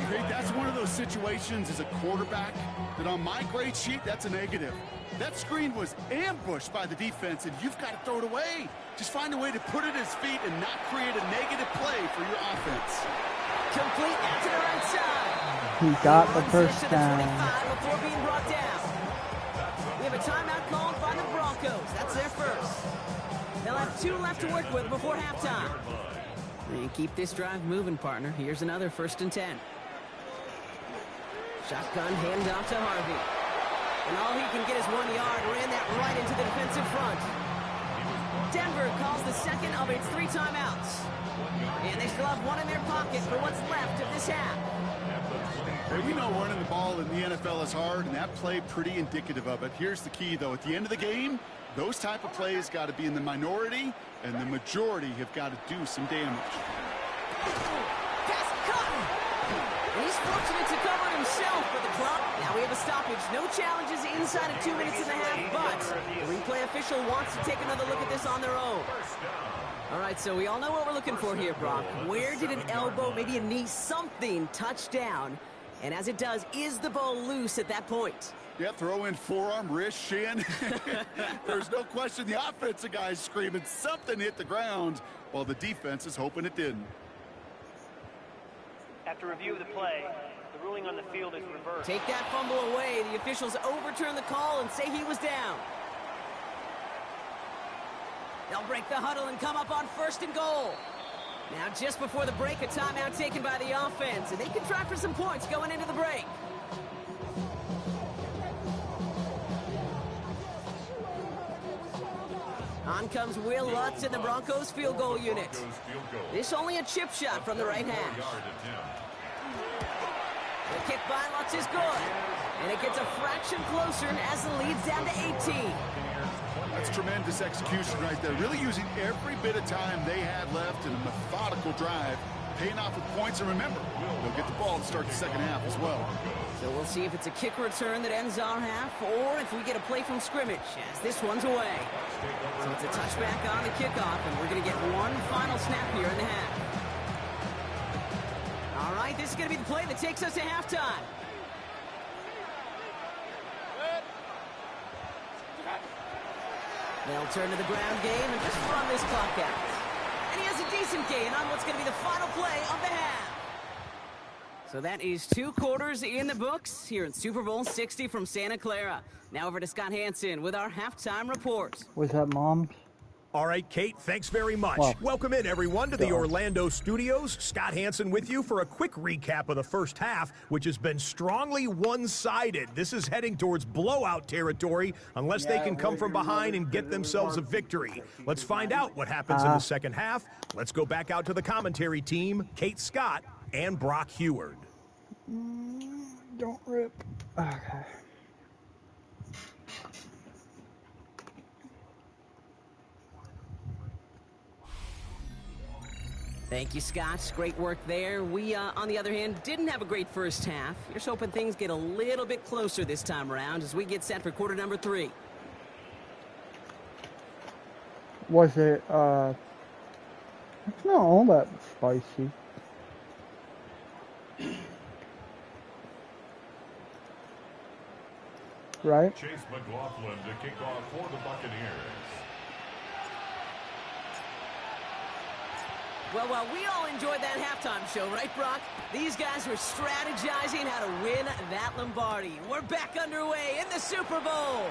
D: Kate, that's one of those situations as a quarterback that on my grade sheet, that's a negative. That screen was ambushed by the defense, and you've got to throw it away. Just find a way to put it at his feet and not create a negative play for your offense.
C: Complete out to the right side.
A: He got the
C: Runs
A: first
C: it to the
A: down.
C: 25 before being brought down. We have a timeout called by the Broncos. That's their first. They'll have 2 left to work with before halftime. And keep this drive moving, partner. Here's another 1st and 10. Shotgun handoff to Harvey. And all he can get is 1 yard. Ran that right into the defensive front. Denver calls the second of its 3 timeouts. And they still have 1 in their pocket for what's left of this half.
D: Well, we know running the ball in the NFL is hard, and that play pretty indicative of it. Here's the key, though. At the end of the game, those type of plays got to be in the minority, and the majority have got to do some damage.
C: Pass cut. And he's fortunate to cover it himself for the club. Now we have a stoppage. No challenges inside of 2 minutes and a half, but the replay official wants to take another look at this on their own. All right, so we all know what we're looking for here, Brock. Where did an elbow, maybe a knee, something touch down? And as it does, is the ball loose at that point?
D: Yeah, throw in forearm, wrist, shin. There's no question the offensive guy's screaming something hit the ground while the defense is hoping it didn't.
G: After review of the play, the ruling on the field is reversed.
C: Take that fumble away. The officials overturn the call and say he was down. They'll break the huddle and come up on 1st and goal. Now, just before the break, a timeout taken by the offense, and they can try for some points going into the break. On comes Will Lutz in the Broncos field goal unit. This only a chip shot from the right hash. The kick by Lutz is good, and it gets a fraction closer as the lead's down to 18.
D: That's tremendous execution right there. Really using every bit of time they had left in a methodical drive, paying off with points. And remember, they'll get the ball to start the second half as well.
C: So we'll see if it's a kick return that ends our half, or if we get a play from scrimmage, as this one's away. So it's a touchback on the kickoff, and we're going to get one final snap here in the half. All right, this is going to be the play that takes us to halftime. They'll turn to the ground game and just run this clock out. And he has a decent gain on what's going to be the final play of the half. So that is 2 quarters in the books here in Super Bowl 60 from Santa Clara. Now over to Scott Hansen with our halftime report.
A: Was that Mom?
H: All right, Kate, thanks very much.
A: Well,
H: welcome in, everyone, to the Orlando studios. Scott Hansen with you for a quick recap of the first half, which has been strongly one-sided. This is heading towards blowout territory unless they can come from behind and get themselves a victory. Let's find out what happens in the second half. Let's go back out to the commentary team, Kate Scott and Brock Heward.
A: Don't rip. Okay.
C: Thank you, Scott. Great work there. We, on the other hand, didn't have a great first half. Here's hoping things get a little bit closer this time around as we get set for quarter number 3.
A: Was it, it's not all that spicy. Right?
E: Chase McLaughlin to kick off for the Buccaneers.
C: Well, we all enjoyed that halftime show, right, Brock? These guys were strategizing how to win that Lombardi. We're back underway in the Super Bowl.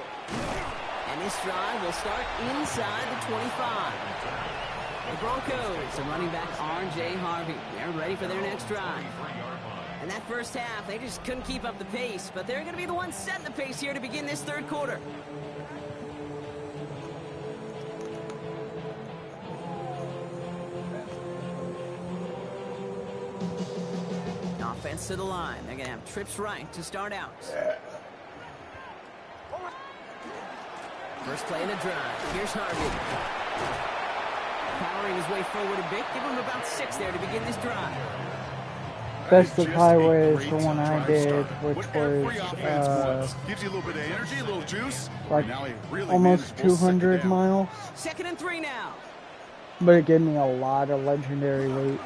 C: And this drive will start inside the 25. The Broncos are running back R.J. Harvey. They're ready for their next drive. And that first half, they just couldn't keep up the pace, but they're going to be the ones setting the pace here to begin this third quarter. Offense to the line. They're going to have trips right to start out. First play in the drive. Here's Harvey. Powering his way forward a bit. Give him about 6 there to begin this drive.
A: Best of highway is the one I did, which was
D: gives you a little bit of energy, a little juice.
A: like
D: now he really
A: almost 200 miles.
C: 2nd and 3 now.
A: But it gave me a lot of legendary weight.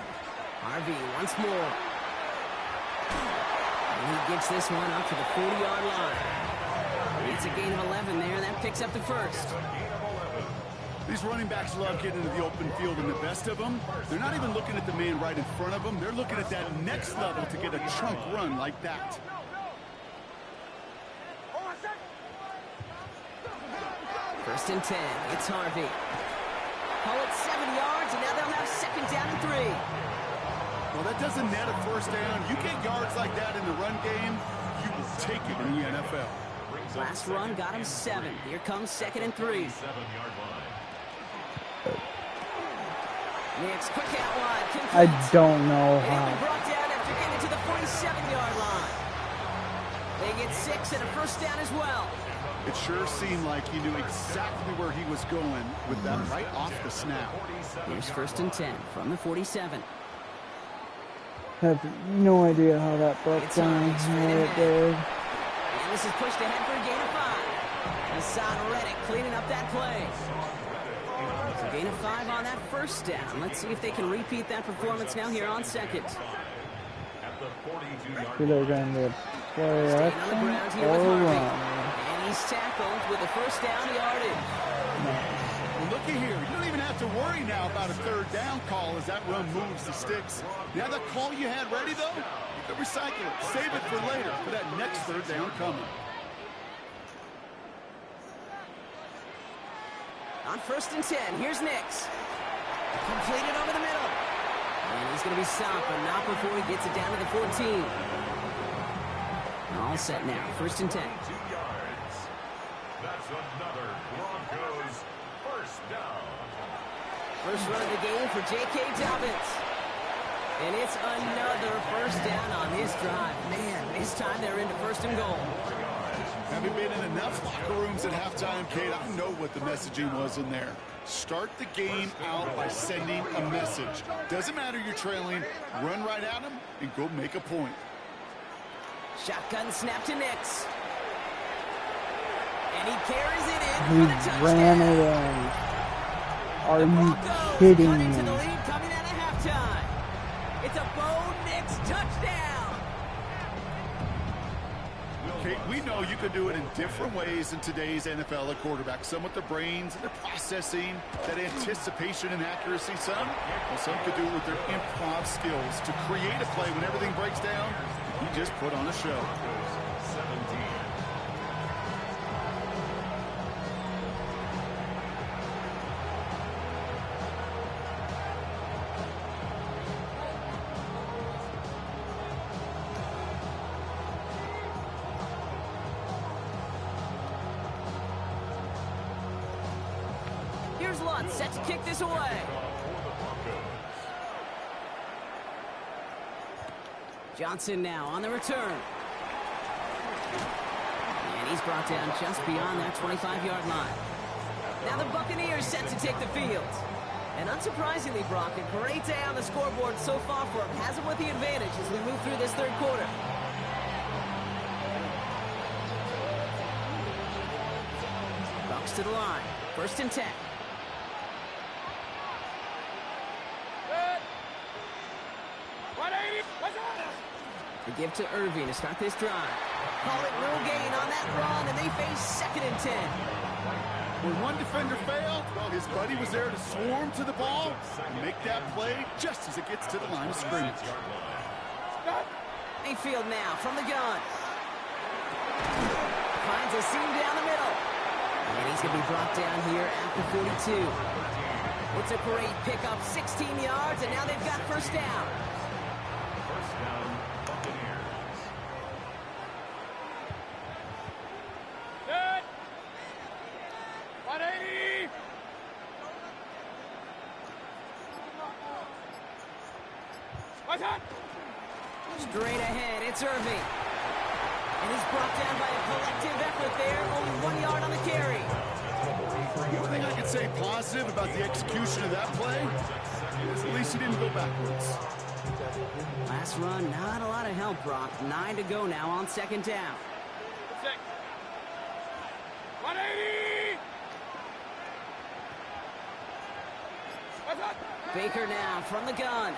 C: Harvey once more. And he gets this one up to the 40-yard line. It's a gain of 11 there. That picks up the first.
D: These running backs love getting into the open field, and the best of them, they're not even looking at the man right in front of them. They're looking at that next level to get a chunk run like that.
C: First and 10. It's Harvey. Call it 7 yards, and now they'll have 2nd down and 3.
D: Well, that doesn't net a first down. You get yards like that in the run game, you will take it in the NFL.
C: Last run got him 7. Here comes 2nd and 3.
E: 7-yard line.
C: Next, quick out wide.
A: I don't know
C: And he'll be
A: how.
C: brought down after getting to the 47-yard line. They get 6 and a first down as well.
D: It sure seemed like he knew exactly where he was going with that right off the snap.
C: Here's 1st and 10 from the 47.
A: I have no idea how that broke
C: It's
A: down.
C: on, straight
A: How it
C: ahead.
A: did.
C: And this is pushed ahead for a gain of 5. Hassan Reddick cleaning up that play. So gain of 5 on that first down. Let's see if they can repeat that performance now here on 2nd.
E: At the 42-yard
A: Either going to play
C: Staying on the ground here with
A: or
C: Harvey.
A: run.
C: And he's tackled with a first down yardage.
D: Well, look looky here. You don't even have to worry now about a third down call as that run moves the sticks. Now that call you had ready, though, you can recycle it. Save it for later for that next third down coming.
C: On 1st and 10, here's Nix. Completed over the middle. And he's going to be stopped, but not before he gets it down to the 14. All set now, 1st and 10.
E: 2 yards. That's another Broncos first down.
C: First run of the game for J.K. Dobbins. And it's another first down on this drive. Man, this time they're into 1st and goal.
D: Having been in enough locker rooms at halftime, Kate, I know what the messaging was in there. Start the game out by sending a message. Doesn't matter you're trailing, run right at them and go make a point.
C: Shotgun snap to Nix. And he carries it in
A: He
C: for the touchdown.
A: ran it in. Are
C: The
A: you
C: Broncos
A: kidding
C: cut into
A: me?
C: the lead coming out of halftime. It's a Bo Nix touchdown.
D: Kate, we know you can do it in different ways in today's NFL at quarterback. Some with their brains, their processing, that anticipation and accuracy. Some could do it with their improv skills to create a play when everything breaks down. He just put on a show.
E: 17.
C: Here's Lutz, set to kick this away. Johnson now on the return. And he's brought down just beyond that 25-yard line. Now the Buccaneers set to take the field. And unsurprisingly, Brock, a great day on the scoreboard so far for him. Has him with the advantage as we move through this third quarter. Bucks to the line. 1st and 10. They give to Irving to start this drive. Call it no gain on that run, and they face 2nd and 10.
D: When one defender failed, well, his buddy was there to swarm to the ball and make that play just as it gets to the line of scrimmage.
C: Mayfield now from the gun. Finds a seam down the middle. And he's going to be brought down here at the 42. It's a great pickup, 16 yards, and now they've got 1st down.
E: First down, Buccaneers.
F: Good. 180. What's that?
C: Straight ahead, it's Irving. And he's brought down by a collective effort there. Only 1 yard on the carry.
D: One thing I can say positive about the execution of that play is at least he didn't go backwards.
C: Last run, not a lot of help, Brock. 9 to go now on 2nd down.
F: 6. 180. What's that?
C: Baker now from the gun.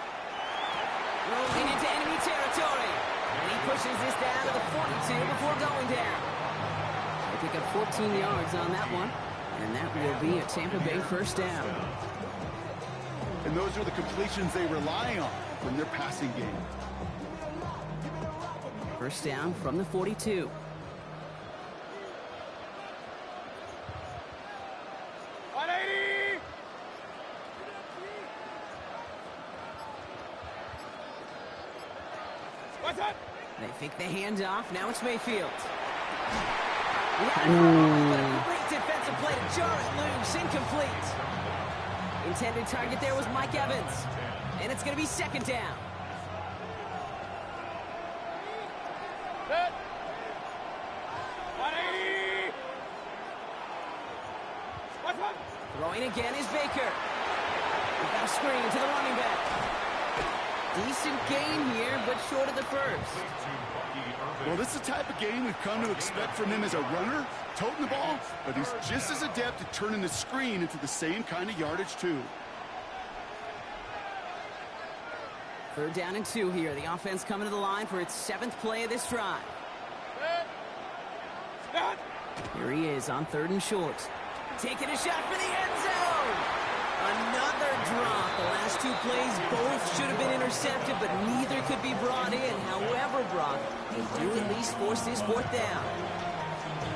C: Rolling into enemy territory. And he pushes this down to the 42 before going down. They pick up 14 yards on that one. And that will be a Tampa Bay 1st down.
D: And those are the completions they rely on from their passing game.
C: 1st down from the 42. They fake the handoff. Now it's Mayfield. But a great defensive play to jar it loose. Incomplete. Intended target there was Mike Evans. And it's going to be 2nd down.
F: Good. 180. What's that?
C: Throwing again is Baker. We've got a screen to the running back. Decent game here, but short of the 1st.
D: Well, this is the type of game we've come to expect from him as a runner, toting the ball, but he's just as adept at turning the screen into the same kind of yardage, too.
C: 3rd down and 2 here. The offense coming to the line for its 7th play of this drive.
F: Good. Start.
C: Here he is on 3rd and short. Taking a shot for the end zone. Another drop. The last two plays both should have been intercepted, but neither could be brought in. However, Brock, they do at least force this fourth down.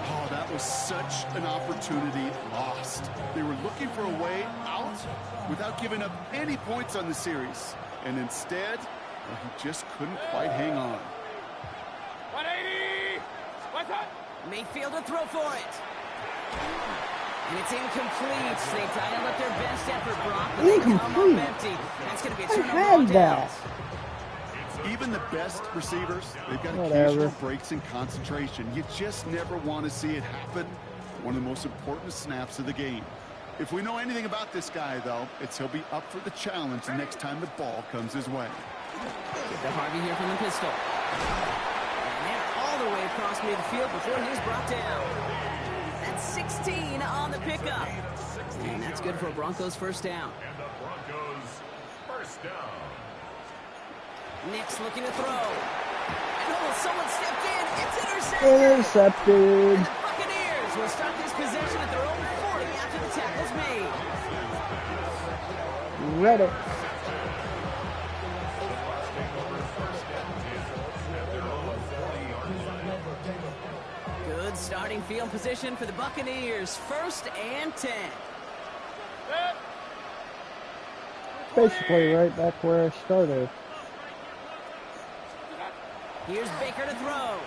D: Oh, that was such an opportunity lost. They were looking for a way out without giving up any points on the series. And instead, well, he just couldn't quite hang on.
F: 180! What's up?
C: Mayfield to throw for it. And it's incomplete. They dialed up their best effort, Brock, but they come up empty. That's going to be a turnover on downs.
D: Even the best receivers, they've got occasional breaks in concentration. You just never want to see it happen. One of the most important snaps of the game. If we know anything about this guy, though, it's he'll be up for the challenge the next time the ball comes his way.
C: Get to Harvey here from the pistol. And they're all the way across midfield before he's brought down. That's 16 on the pickup. And that's good for a Broncos first down.
E: And the Broncos first down.
C: Nick's looking to throw. And oh, someone stepped in. It's intercepted.
A: Intercepted.
C: And the Buccaneers will start this possession at their own 40 after the tackle's made.
A: Read it.
C: Good starting field position for the Buccaneers. 1st and 10.
A: Basically right back where I started.
C: Here's Baker to throw.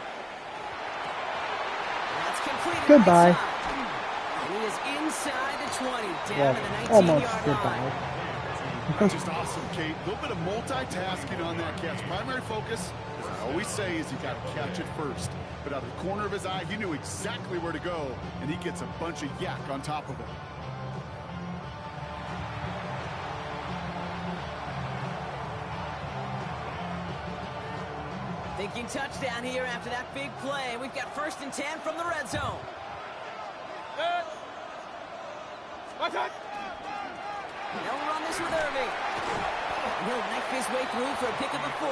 C: That's completed.
A: Goodbye.
C: Right, he is inside the 20, down to the 19-yard
A: almost
C: line.
A: goodbye.
D: Just awesome, Kate. A little bit of multitasking on that catch. Primary focus, as I always say, is you got to catch it first. But out of the corner of his eye, he knew exactly where to go, and he gets a bunch of yak on top of it.
C: Thinking touchdown here after that big play. We've got 1st and 10 from the red zone. They'll run this with Irving. And he'll knife his way through for a pick of the 4.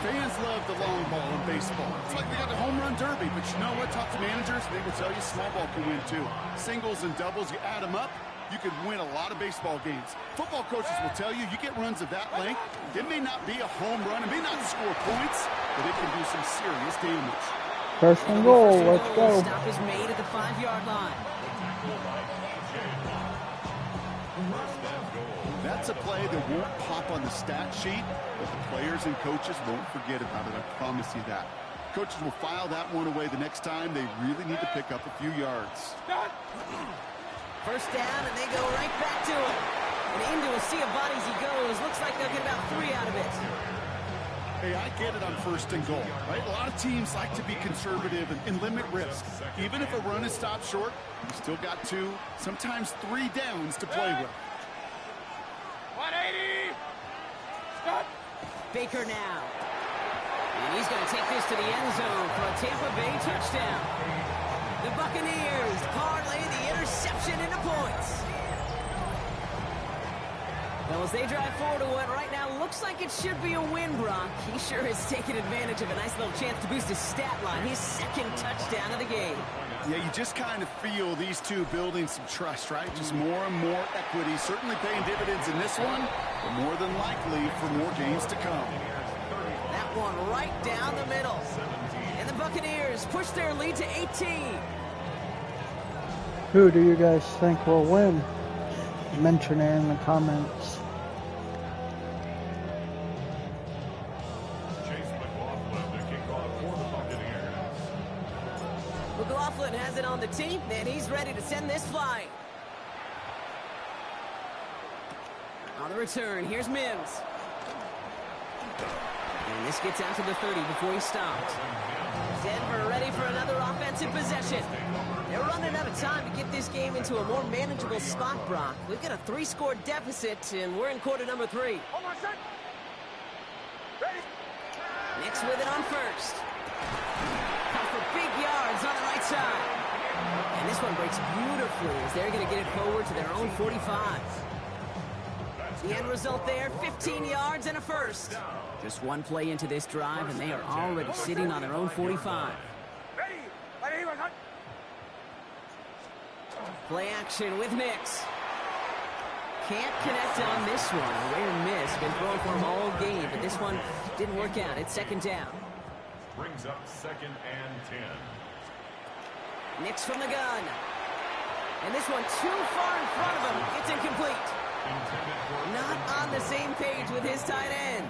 D: Fans love the long ball in baseball. It's like they got the home run derby, but you know what? Talk to managers, they will tell you small ball can win too. Singles and doubles, you add them up, you could win a lot of baseball games. Football coaches will tell you, you get runs of that length, it may not be a home run, it may not score points, but it can do some serious damage.
A: 1st and goal, let's go.
C: Stop is made at the 5-yard line.
D: That's a play that won't pop on the stat sheet, but the players and coaches won't forget about it, I promise you that. Coaches will file that one away the next time they really need to pick up a few yards.
C: 1st down, and they go right back to it. And into a sea of bodies he goes. Looks like they'll get about 3 out of it.
D: Hey, I get it on 1st and goal, right? A lot of teams like to be conservative and limit risk. Even if a run is stopped short, you still got 2, sometimes 3 downs to play with.
F: 180! Stop!
C: Baker now. And he's going to take this to the end zone for a Tampa Bay touchdown. The Buccaneers parlay the interception into points. Well, as they drive forward to what right now looks like it should be a win, Brock, he sure has taken advantage of a nice little chance to boost his stat line. His 2nd touchdown of the game.
D: Yeah, you just kind of feel these two building some trust, right? Just more and more equity, certainly paying dividends in this one, but more than likely for more games to come.
C: That one right down the middle. And the Buccaneers push their lead to 18.
A: Who do you guys think will win? Mention it in the comments.
E: Chase McLaughlin to kick off for the Buccaneers.
C: McLaughlin has it on the tee, and he's ready to send this flying. On the return, here's Mims. And this gets out to the 30 before he stops. Denver ready for another offensive possession. They're running out of time to get this game into a more manageable spot, Brock. We've got a 3-score deficit, and we're in quarter number 3.
F: Hold on, set. Ready?
C: Nick's with it on 1st. Comes for big yards on the right side. And this one breaks beautifully as they're going to get it forward to their own 45. The end result there, 15 yards and a 1st. Just one play into this drive, and they are already sitting on their own 45.
F: Ready? Ready?
C: Play action with Mix. Can't connect on this one. A rare miss. Been throwing for him all game, but this one didn't work out. It's second down.
E: Brings up 2nd and 10.
C: Mix from the gun. And this one too far in front of him. It's incomplete. Not on the same page with his tight end.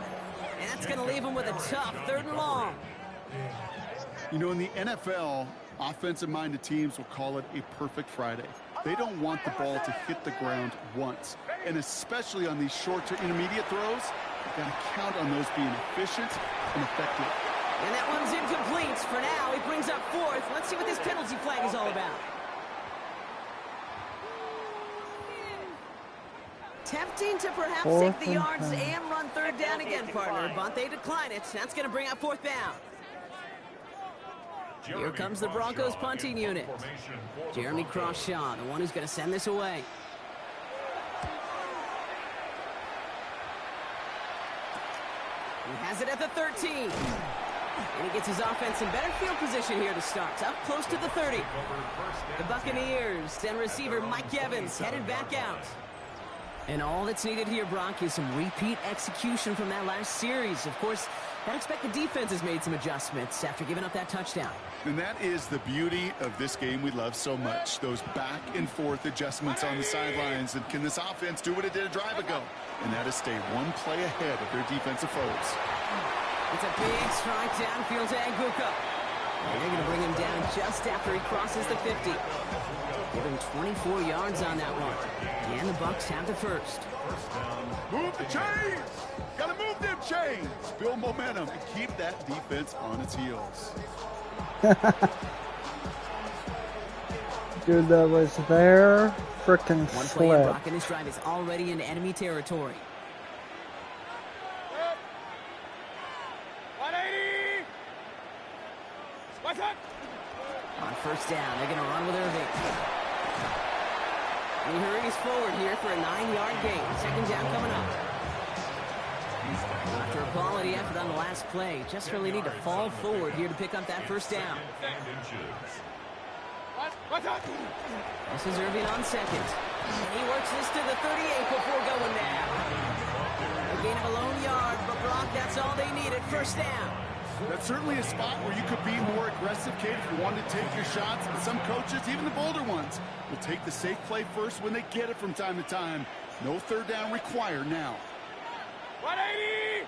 C: And that's going to leave him with a tough 3rd and long.
D: You know, in the NFL, offensive-minded teams will call it a perfect Friday. They don't want the ball to hit the ground once. And especially on these short to intermediate throws, you've got to count on those being efficient and effective.
C: And that one's incomplete. For now, he brings up 4th. Let's see what this penalty flag is all about. Tempting to perhaps take the yards and run 3rd down again, partner. But they decline it. That's going to bring up 4th down. Here comes the Broncos punting unit. Jeremy Crawshaw, the one who's going to send this away. He has it at the 13. And he gets his offense in better field position here to start. Up close to the 30. The Buccaneers and receiver Mike Evans headed back out. And all that's needed here, Brock, is some repeat execution from that last series. Of course, I expect the defense has made some adjustments after giving up that touchdown.
D: And that is the beauty of this game we love so much. Those back and forth adjustments on the sidelines. And can this offense do what it did a drive ago? And that is stay one play ahead of their defensive foes.
C: It's a big strike downfield to Anguka. And they're going to bring him down just after he crosses the 50. Give him 24 yards on that one. And the Bucs have the 1st.
D: Move the chains! Gotta move them chains! Build momentum and keep that defense on its heels.
A: Dude, that was there. Frickin'
C: One play in
A: slip.
C: Brock, and this drive is already in enemy territory.
F: 180! What's up?
C: On 1st down, they're going to run with Irving. And he hurries forward here for a 9-yard gain. 2nd down coming up. After a quality effort on the last play, just really need to fall forward here to pick up that 1st down.
F: What's up?
C: This is Irving on 2nd. And he works this to the 38 before going down. A gain of a lone yard, but Brock, that's all they needed. 1st down.
D: That's certainly a spot where you could be more aggressive, Kate, if you wanted to take your shots. And some coaches, even the bolder ones, will take the safe play first when they get it from time to time. No 3rd down required now.
F: 180!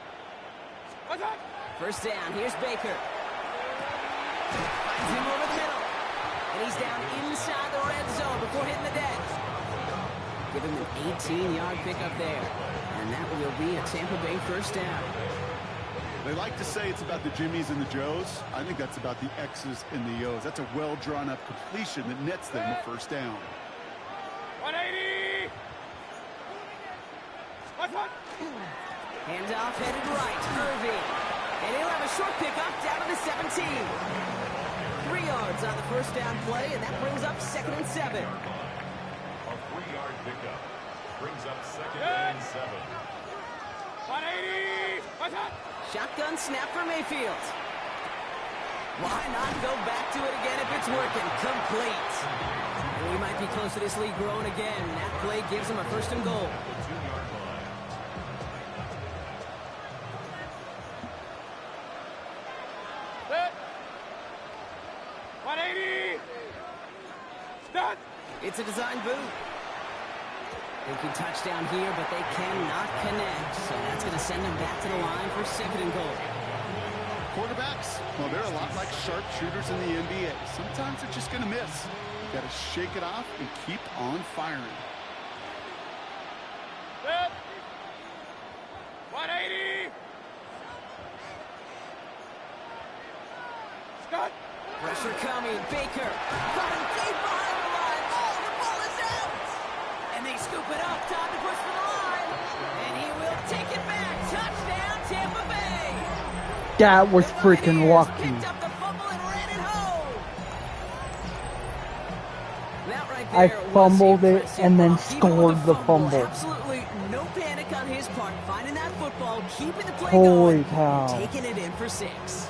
F: What's up?
C: 1st down. Here's Baker. Finds him over the middle. And he's down inside the red zone before hitting the deck. Give him an 18-yard pickup there. And that will be a Tampa Bay 1st down.
D: They like to say it's about the Jimmies and the Joes. I think that's about the X's and the O's. That's a well-drawn-up completion that nets them the 1st down.
F: 180! What's up?
C: Handoff headed right. Irving. And he'll have a short pickup down to the 17. 3 yards on the 1st down play, and that brings up 2nd and 7.
E: A 3-yard pickup brings up 2nd and 7.
F: 180! What's up?
C: Shotgun snap for Mayfield. Why not go back to it again if it's working? Complete. And we might be close to this lead growing again. That play gives him a 1st and goal.
E: 2-yard line.
F: Set. 180! Start!
C: It's a design boot. They can touchdown here, but they cannot connect. So that's going to send them back to the line for 2nd and goal.
D: Quarterbacks, well, they're a lot like sharpshooters in the NBA. Sometimes they're just going to miss. You got to shake it off and keep on firing.
F: Set. 180! Start!
C: Pressure coming. Baker. Got him deep behind the line. Oh, the ball is out. And they scoop it up. Time to push for the line. And he will take it back. Touchdown, Tampa Bay.
A: That was freaking lucky.
C: Picked up the fumble and ran it home. That right
A: I
C: there was
A: fumbled it
C: impressive.
A: and then
C: Even with
A: scored the fumble.
C: Absolutely no panic on his part. Finding that football, keeping the play
A: Holy
C: going,
A: cow.
C: taking it in for 6.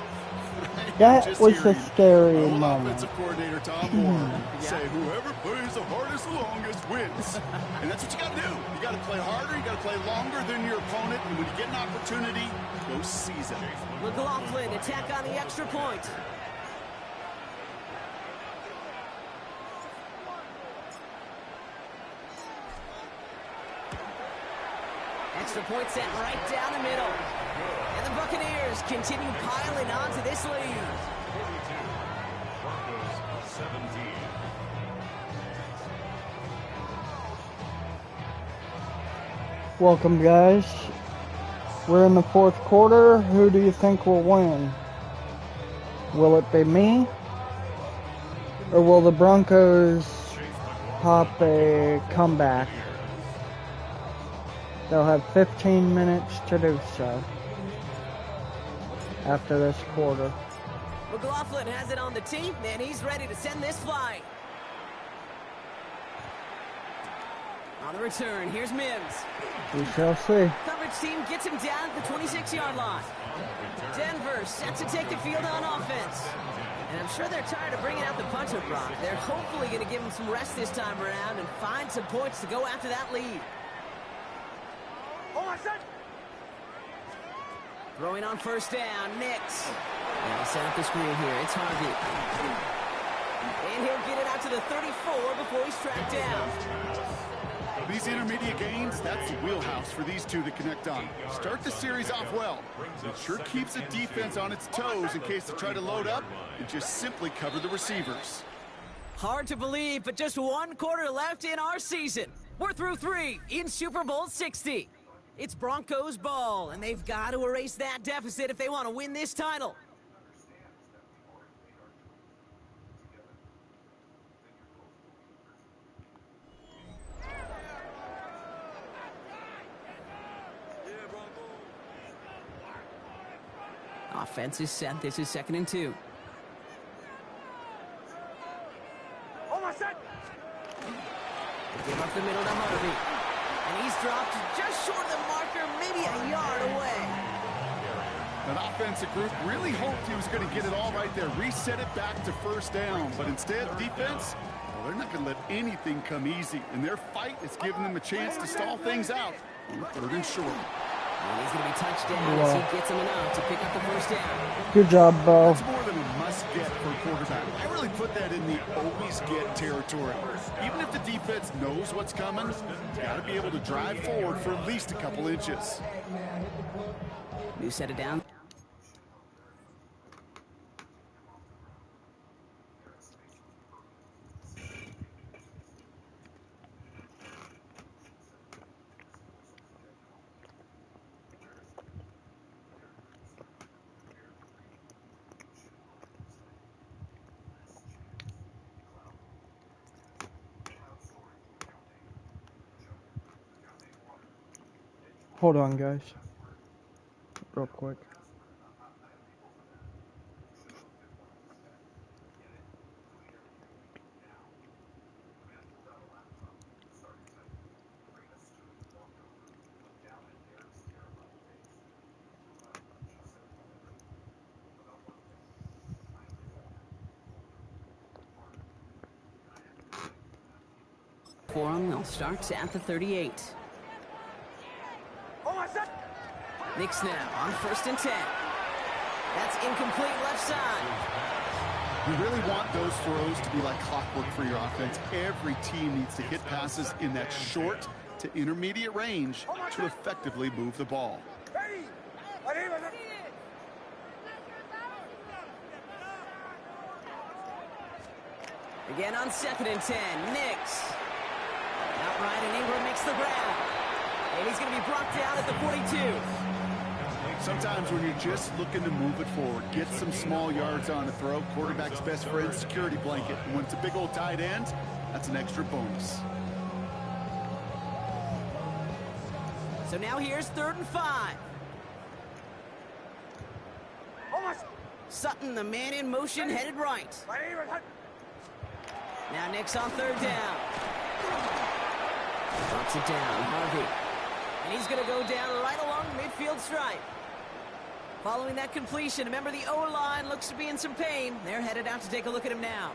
A: That
D: Just
A: was a
D: hearing
A: scary
D: old
A: moment.
D: offensive coordinator Tom Moore say whoever plays the hardest the longest wins. And that's what you got to do. You got to play harder. You got to play longer than your opponent. And when you get an opportunity, go seize it.
C: McLaughlin attack on the extra point. Extra point set right down the middle. And the Buccaneers continue piling on to this lead.
E: 42. Broncos 17.
A: Welcome, guys. We're in the fourth quarter. Who do you think will win? Will it be me? Or will the Broncos pop a comeback? They'll have 15 minutes to do so after this quarter.
C: McLaughlin has it on the tee, and he's ready to send this flying. On the return, here's Mims.
A: We shall see.
C: Coverage team gets him down at the 26-yard line. Denver set to take the field on offense. And I'm sure they're tired of bringing out the punter, Brock. They're hopefully going to give him some rest this time around and find some points to go after that lead. Throwing on first down, Nix. And he'll set up the screen here. It's Harvey. And he'll get it out to the 34 before he's tracked down.
D: These intermediate gains, that's the wheelhouse for these two to connect on. Start the series off well. It sure keeps the defense on its toes in case they try to load up and just simply cover the receivers.
C: Hard to believe, but just one quarter left in our season. We're through 3 in Super Bowl 60. It's Broncos ball, and they've got to erase that deficit if they want to win this title. Offense is set. This is 2nd and 2. Give up the middle to Harvey. And he's dropped just short of the marker, maybe a yard away.
D: That offensive group really hoped he was going to get it all right there, reset it back to first down. But instead, defense, well, they're not going to let anything come easy. And their fight is giving them a chance to stall things out on 3rd and short.
C: And he's going to be touched down as he gets him enough to pick up the first down.
A: Good job, Bo.
D: That's more than a must-get for a quarterback. I really put that in the always-get territory. Even if the defense knows what's coming, you got to be able to drive forward for at least a couple inches.
C: You set it down.
A: Hold on, guys. Real quick.
C: For him, they'll start at the 38. Nix now on 1st and 10. That's incomplete left side.
D: You really want those throws to be like clockwork for your offense. Every team needs to hit passes in that short to intermediate range to effectively move the ball.
C: Again on 2nd and 10. Nix. Outright, and Ingram makes the grab. And he's going to be brought down at the 42.
D: Sometimes when you're just looking to move it forward, get some small yards on the throw, quarterback's best friend, security blanket. And when it's a big old tight end, that's an extra bonus.
C: So now here's 3rd and 5. Sutton, the man in motion, headed right. Now Nix on 3rd down. Drops it down, Harvey. And he's going to go down right along the midfield stripe. Following that completion, remember the O-line looks to be in some pain. They're headed out to take a look at him now.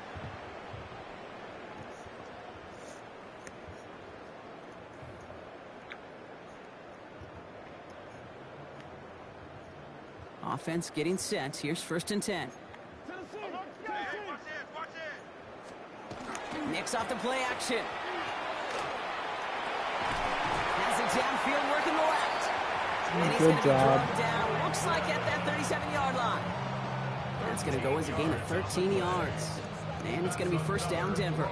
C: Offense getting set. Here's 1st and 10. Nicks off the play action. Has it downfield, working the left. And he's going to be dropped down. Looks like at that 37-yard line. That's going to go as a gain of 13 yards. And it's going to be 1st down, Denver.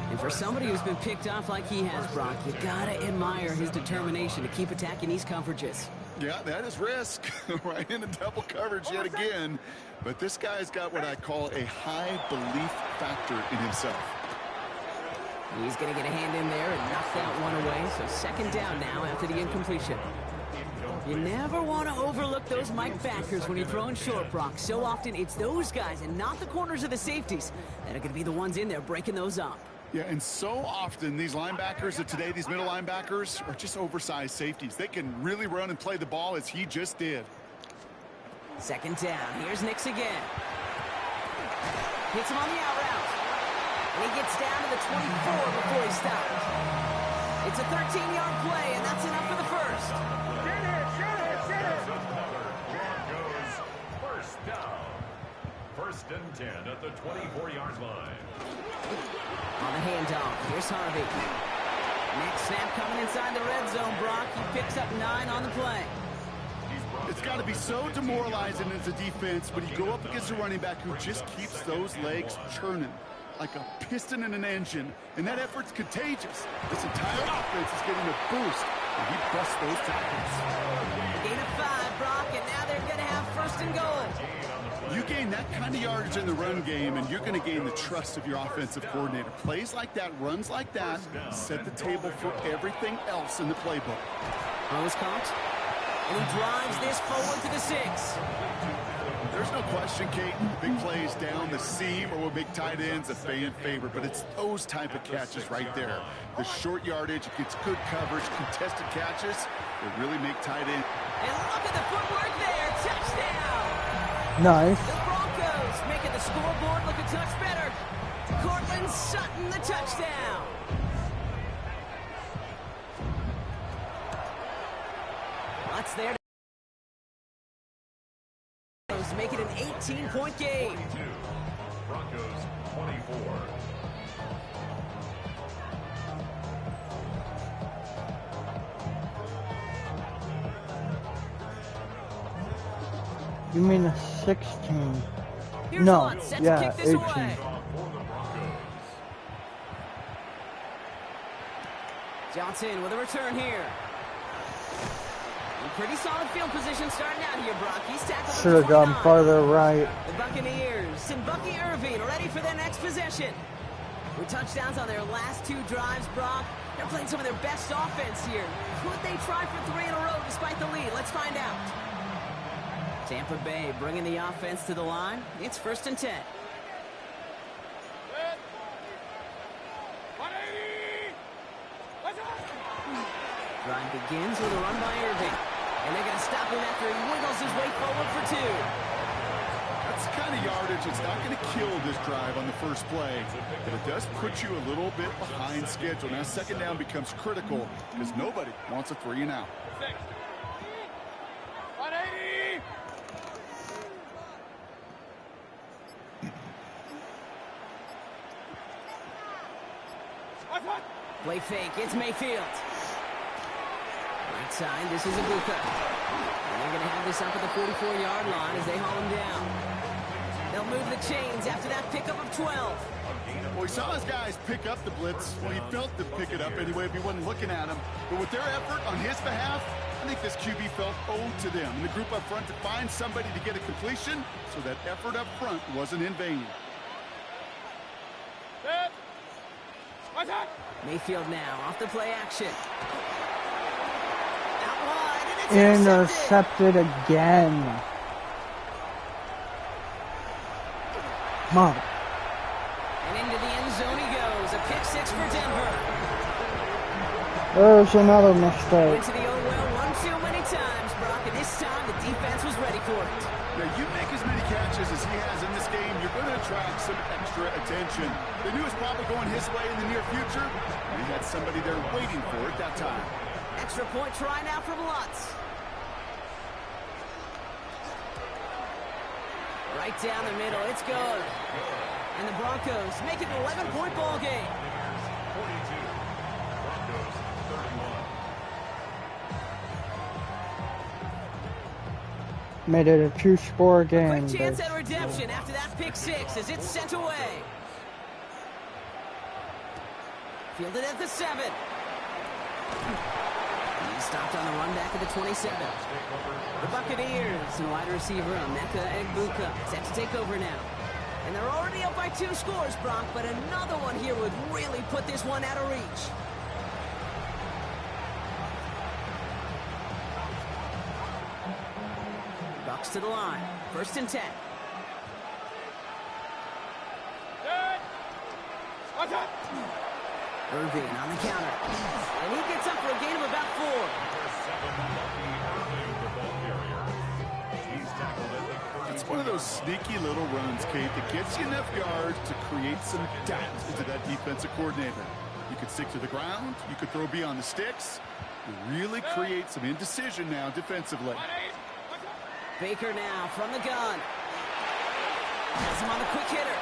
C: And for somebody who's been picked off like he has, Brock, you got to admire his determination to keep attacking these coverages.
D: Yeah, that is risk. Right into double coverage yet again. But this guy's got what I call a high belief factor in himself.
C: He's going to get a hand in there and knock that one away. So 2nd down now after the incompletion. You never want to overlook those Mike backers when you're throwing short, Brock. So often it's those guys and not the corners or the safeties that are going to be the ones in there breaking those up.
D: Yeah, and so often these linebackers of today, these middle linebackers, are just oversized safeties. They can really run and play the ball as he just did.
C: 2nd down. Here's Nicks again. Hits him on the out route. And he gets down to the 24 before he stops. It's a 13-yard play, and that's enough for the 1st.
E: Broncos 1st down. 1st and 10 at the 24-yard line.
C: On the handoff, here's Harvey. Next snap coming inside the red zone, Brock. He picks up 9 on the play.
D: It's got to be so demoralizing as a defense when you go up against a running back who just keeps those legs churning like a piston in an engine, and that effort's contagious. This entire offense is getting a boost, and he busts those tackles.
C: Gain of 5, Brock, and now they're going to have 1st and goal.
D: You gain that kind of yardage in the run game, and you're going to gain the trust of your offensive coordinator. Plays like that, runs like that, set the table for everything else in the playbook.
C: Throws caught, and he drives this forward to the 6.
D: There's no question, Kate, big plays down the seam or what make tight ends a fan favorite, but it's those type of catches right there. The short yardage, it gets good coverage, contested catches that really make tight end.
C: And look at the footwork there, touchdown!
A: Nice.
C: The Broncos making the scoreboard look a touch better. Cortland Sutton, the touchdown. That's there. Make it an 18-point game.
E: Broncos 24.
A: You mean a 16?
C: Here's
A: No,
C: Lutz, set to
A: yeah,
C: kick this
A: 18.
C: away. Johnson with a return here. Pretty solid field position starting out here, Brock. He's tackled.
A: Should have gone farther right.
C: The Buccaneers and Bucky Irving ready for their next possession. With touchdowns on their last 2 drives, Brock, they're playing some of their best offense here. Could they try for 3 in a row despite the lead? Let's find out. Tampa Bay bringing the offense to the line. It's 1st and 10. Drive begins with a run by Irving. And they're going to stop him after he wiggles his way forward for 2.
D: That's the kind of yardage that's not going to kill this drive on the first play, but it does put you a little bit behind schedule. Now 2nd down becomes critical because nobody wants a 3 and out.
F: 180!
C: Play fake, it's Mayfield. Right side, this is Ibuka. And they're going to have this up at the 44-yard line as they haul him down. They'll move the chains after that pickup of 12.
D: Well, we saw his guys pick up the blitz. Well, he felt them pick it up anyway if he wasn't looking at him. But with their effort on his behalf, I think this QB felt owed to them. And the group up front to find somebody to get a completion, so that effort up front wasn't in vain.
C: Mayfield now off the play action. Out wide, and it's
A: Intercepted again. Mom.
C: And into the end zone he goes. A pick 6 for Denver.
A: There's another mistake.
C: Went to the old well one too many times, Brock, and this time the defense was ready for it.
D: Now, you make as many catches as he has in this game, you're going to attract some extra attention. They knew it was probably going his way in the near future, and he had somebody there waiting for it that time.
C: Extra point try now from Lutz. Right down the middle, it's good. And the Broncos make it an 11-point ball game.
E: 42. Broncos 31.
A: Made it a 2-score game.
C: Quick chance at redemption after that pick six as it's sent away. Fielded at the 7. He stopped on the run back at the 27. The Buccaneers and wide receiver Emeka Egbuka set to take over now. And they're already up by 2 scores, Brock, but another one here would really put this one out of reach. Bucks to the line. 1st and 10.
F: Watch out!
C: Irving on the counter. And he gets up for a gain of about 4.
D: It's one of those sneaky little runs, Kate, that gets you enough yards to create some doubt into that defensive coordinator. You could stick to the ground. You could throw beyond the sticks. You really create some indecision now defensively.
C: Baker now from the gun. Has him on the quick hitter.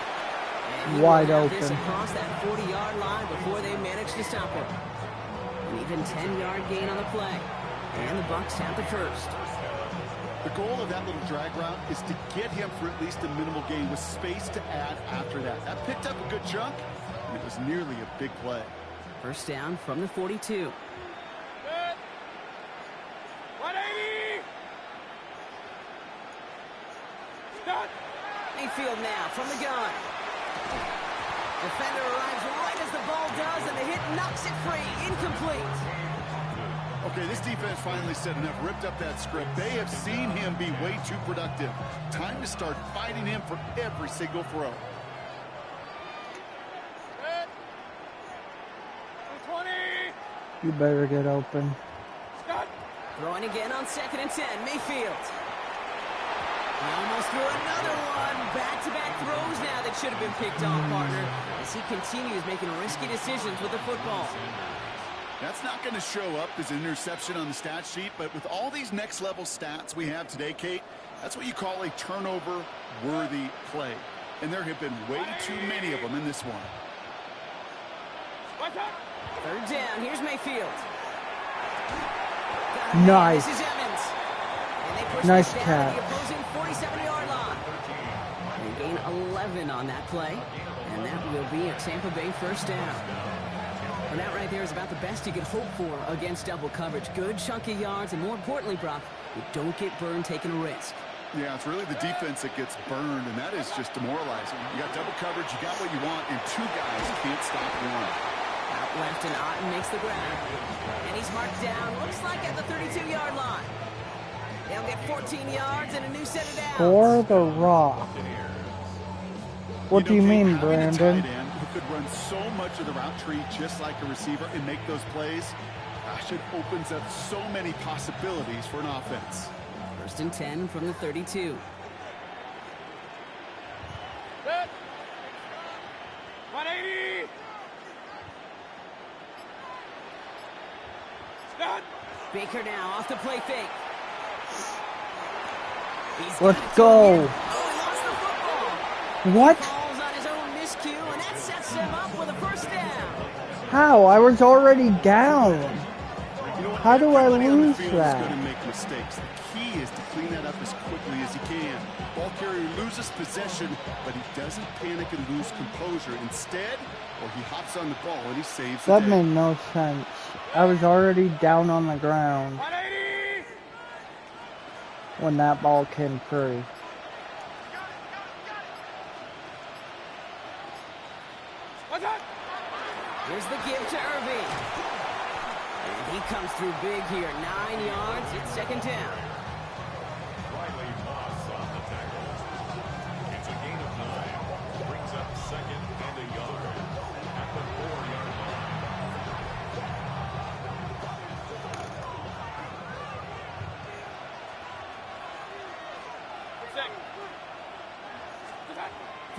C: And he
A: Wide
C: will have this
A: open.
C: across that 40-yard line before they manage to stop him. An even 10-yard gain on the play. And the Bucks have the first.
D: The goal of that little drag route is to get him for at least a minimal gain with space to add after that. That picked up a good chunk, and it was nearly a big play.
C: First down from the 42.
F: 180! Stop!
C: Mayfield now from the gun. Defender arrives right as the ball does, and the hit knocks it free. Incomplete.
D: Okay, this defense finally said enough, ripped up that script. They have seen him be way too productive. Time to start fighting him for every single throw.
F: 20!
A: You better get open.
F: Stop!
C: Throwing again on 2nd and 10. Mayfield. He almost threw another one. Back-to-back throws now that should have been picked off, partner, as he continues making risky decisions with the football.
D: That's not going to show up as an interception on the stat sheet, but with all these next-level stats we have today, Kate, that's what you call a turnover-worthy play. And there have been way too many of them in this one.
F: Watch out!
C: 3rd down. Here's Mayfield.
A: Nice.
C: This is Evans. And they push
A: Nice
C: this down to the
A: catch.
C: opposing 47-yard line. They gain 11 on that play, and that will be a Tampa Bay first down. And that right there is about the best you could hope for against double coverage. Good chunky yards, and more importantly, Brock, you don't get burned taking a risk.
D: Yeah, it's really the defense that gets burned, and that is just demoralizing. You got double coverage, you got what you want, and 2 guys can't stop one.
C: Out left, and Otten makes the grab. And he's marked down, looks like at the 32-yard line. They'll get 14 yards and a new set of downs.
A: For the Rock. What do you mean,
D: having a
A: Brandon?
D: tight end who could run so much of the route tree just like a receiver and make those plays, gosh, it opens up so many possibilities for an offense.
C: 1st and 10 from the 32.
F: Set! 180! Stop!
C: Baker now off the play fake. He's
A: Let's
C: got it to
A: go.
C: him. Oh, he lost the football.
A: What?
C: Falls on his own miscue, and that sets him up with a first down.
A: How? I was already down.
D: You know what?
A: How do I
D: Everybody on the
A: lose
D: field
A: that?
D: is going to make mistakes. The key is to clean that up as quickly as he can. Ball carrier loses possession, but he doesn't panic and lose composure. Instead, he hops on the ball and he saves the
A: That
D: day.
A: made no sense. I was already down on the ground
F: 180!
A: when that ball came free.
F: Watch out!
C: Here's the give to Irving. And he comes through big here. 9 yards. It's 2nd down.
E: Riley Moss on the tackle. It's a gain of 9. Brings up 2nd and a yard at the 4-yard line.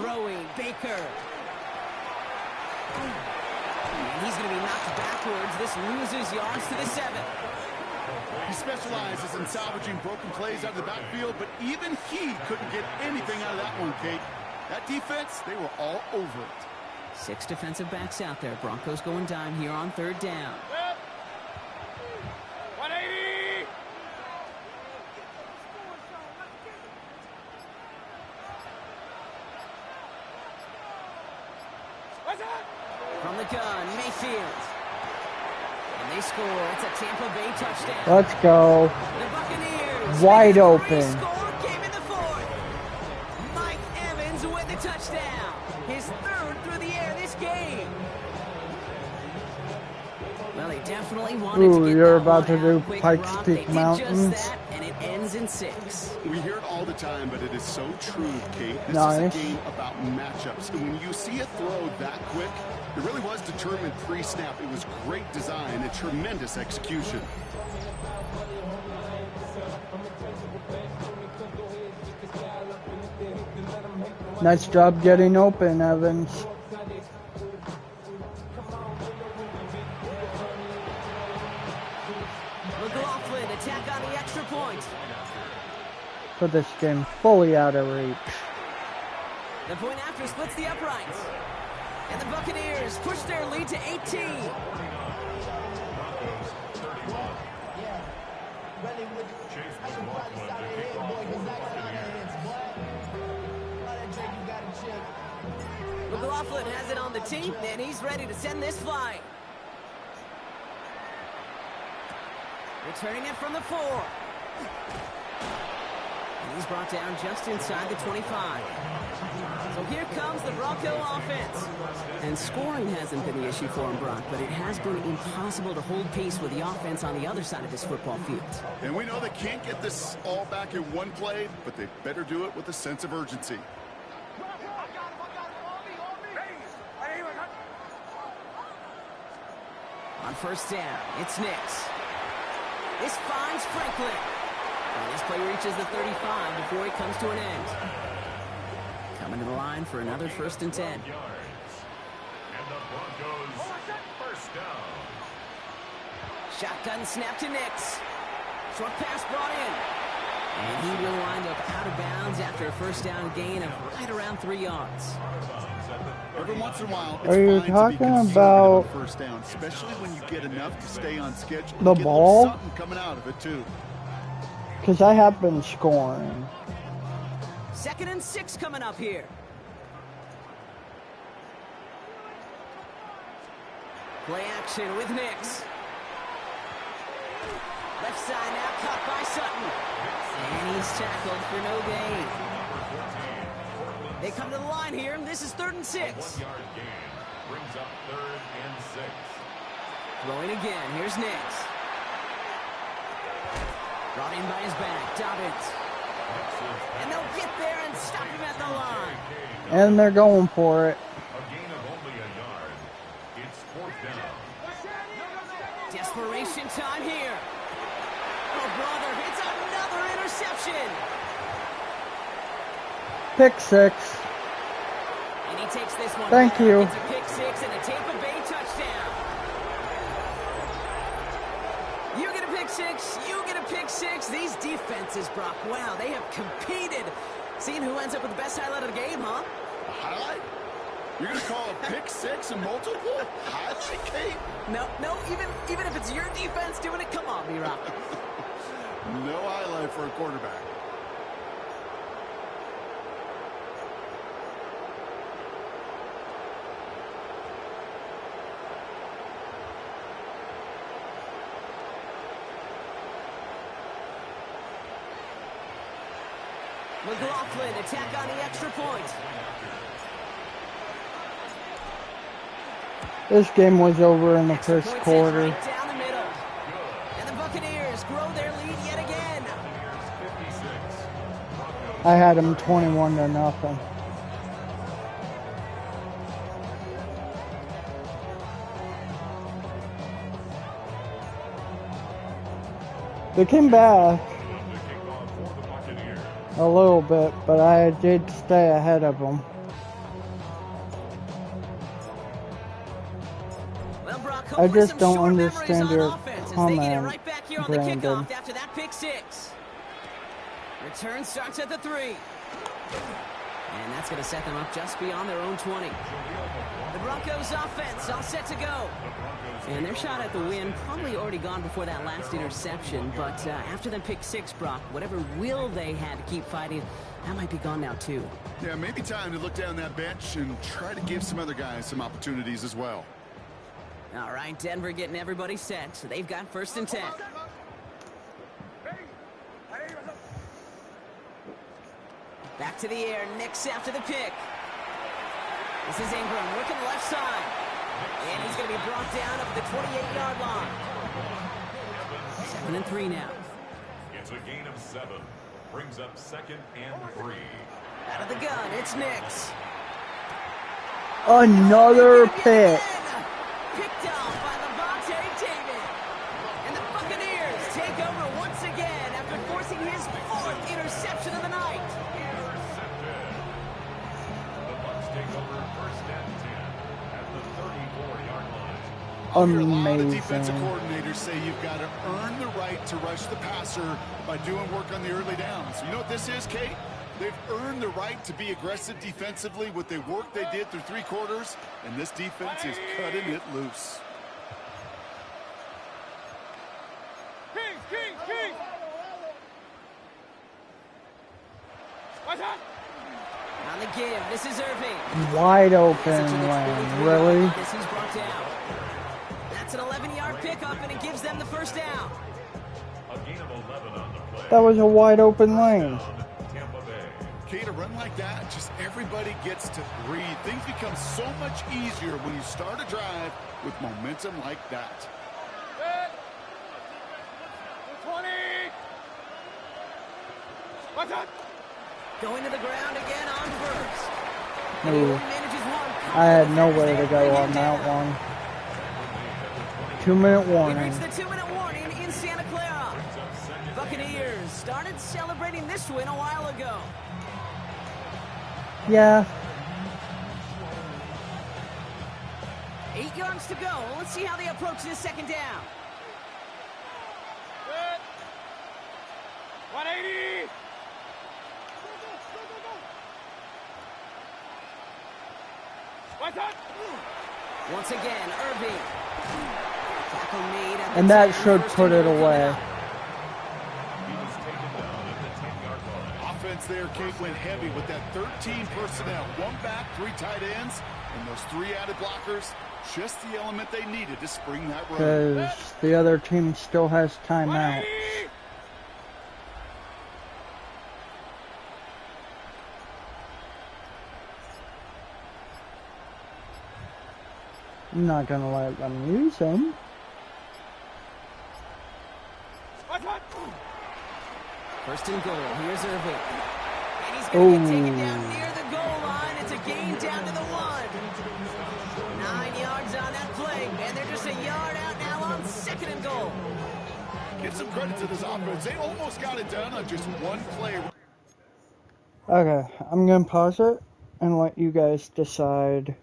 C: throwing. Baker. And he's going to be knocked backwards. This loses yards to the 7.
D: He specializes in salvaging broken plays out of the backfield, but even he couldn't get anything out of that one, Kate. That defense, they were all over it.
C: 6 defensive backs out there. Broncos going dime here on 3rd down.
F: 180. What's that?
C: From the gun, Mayfield. And they score. It's a Tampa Bay touchdown.
A: Let's go.
C: The Buccaneers.
A: Wide
C: make it
A: open.
C: 3 score came in the 4th. Mike Evans with the touchdown. His 3rd through the air this game. Well, they definitely wanted to get
A: you're
C: that
A: about
C: one
A: to do
C: out. Quick
A: Pikes
C: run.
A: Peak
C: They did
A: Mountains.
C: just that, and it ends in 6.
D: We hear it all the time, but it is so true, Kate. This
A: Nice.
D: is a game about matchups. And when you see a throw that quick, it really was determined pre-snap. It was great design and tremendous execution.
A: Nice job getting open, Evans.
C: McLaughlin attack on the extra point.
A: Put this game fully out of reach.
C: The point after splits the uprights. And the Buccaneers push their lead to 18.
E: Broncos 31. Chase McLaughlin to kick off for the Buccaneers.
C: McLaughlin has it on the team, and he's ready to send this flying. Returning it from the 4. And he's brought down just inside the 25. So here comes the Bronco offense. And scoring hasn't been the issue for him, Brock, but it has been impossible to hold pace with the offense on the other side of this football field.
D: And we know they can't get this all back in one play, but they better do it with a sense of urgency.
C: On 1st down, it's Nix. This finds Franklin. And this play reaches the 35 before it comes to an end. Coming to the line for another 1st and 10.
E: And the Broncos 1st down.
C: Shotgun snap to Nix. Short pass brought in. And he will wind up out of bounds after a 1st down gain of right around 3 yards.
D: Every once in a while, it's
A: Are you
D: fine to be
A: talking
D: conservative
A: about
D: on 1st down, especially when you get enough to stay on schedule.
A: the
D: Get a little
A: ball?
D: something coming out of it too.
A: Because I have been scoring.
C: 2nd and 6 coming up here. Play action with Nix. Left side now caught by Sutton. And he's tackled for no gain. They come to the line here. This is 3rd and 6.
E: 1-yard gain brings up 3rd and 6.
C: Throwing again. Here's Nix. Brought in by his back. Dobbins. And they'll get there and stop him at the line.
A: And they're going for it.
E: A gain of only a yard. It's 4th down.
C: Desperation time here. Oh, brother, it's another interception.
A: Pick 6.
C: And he takes this one.
A: Thank
C: back.
A: you.
C: It's a pick 6 and a Tampa Bay touchdown. You get a pick 6. You get a pick 6. These defenses, Brock, wow, they have competed. Seeing who ends up with the best highlight of the game, huh?
D: A highlight? You're going to call a pick 6 a multiple? Highlight, Kate?
C: No, even if it's your defense doing it, come on, B-Rock.
D: No highlight for a quarterback.
C: McLaughlin attack on the extra point.
A: This game was over in the
C: Extra
A: first
C: point
A: quarter.
C: sent right down the middle. And the Buccaneers grow their lead yet again.
A: I had them 21-0. They came back a little bit, but I did stay ahead of them.
C: Brock.
A: I
C: Hopefully
A: just
C: some
A: don't
C: short memories
A: understand
C: on
A: your
C: offense as they get it
A: comment,
C: right back here on the
A: Brandon.
C: kickoff after that pick six. Return starts at the 3. And that's going to set them up just beyond their own 20. The Broncos offense all set to go. And their shot at the win probably already gone before that last interception. But after the pick six, Brock, whatever will they had to keep fighting, that might be gone now too.
D: Yeah, maybe time to look down that bench and try to give some other guys some opportunities as well.
C: All right, Denver getting everybody set. So they've got 1st and 10. Back to the air, Nix after the pick. This is Ingram working left side. And he's going to be brought down up at the 28-yard line. 7 and 3 now.
E: It's a gain of 7. Brings up 2nd and 3.
C: Out of the gun, it's Nix.
A: Another pick.
C: Picked off by Levante David. And the Buccaneers take over once again after forcing his 4th interception of the night.
E: Intercepted. The Bucs take over 1st and 10 at the 34-yard line.
D: A lot of defensive
A: Amazing.
D: coordinators say you've got to earn the right to rush the passer by doing work on the early downs. You know what this is, Kate? They've earned the right to be aggressive defensively with the work they did through 3 quarters, and this defense is cutting it loose.
F: Kings! What's up?
C: On the give, this is Irving.
A: Wide open lane. Really?
C: This he's brought down. That's an 11-yard pickup, and it gives them the 1st down.
E: A gain of 11 on the play.
A: That was a wide open lane.
E: Tampa Bay.
D: Kate, a run like that, just everybody gets to breathe. Things become so much easier when you start a drive with momentum like that.
F: Set. 20. What's up?
C: Going to the ground again on 1st.
A: Ooh. I had nowhere to go on that one. 2-minute
C: We
A: warning.
C: reached the 2-minute warning in Santa Clara. Buccaneers started celebrating this win a while ago.
A: Yeah.
C: 8 yards to go. Let's see how they approach this 2nd down.
F: Set. 180. What's up?
C: Once again, Irving. Tackle made at the
A: And that
C: 10,
A: should
C: 1st
A: put
C: and
A: it
C: goal
A: away.
C: coming up.
E: He was taken down at the 10-yard line.
D: Offense there, Kate, went heavy with that 13 personnel. 1 back, 3 tight ends, and those 3 added blockers. Just the element they needed to spring that run.
A: Because the other team still has timeout.
F: 180.
A: I'm not gonna let them use him.
F: What's up?
C: 1st and goal. Here's Irving. And he's going to get taken down
A: Ooh.
C: near the goal line. It's a gain down to the 1. 9 yards on that play. And they're just a yard out now on 2nd and goal.
D: Give some credit to this offense. They almost got it done on just 1 play.
A: Okay, I'm gonna pause it and let you guys decide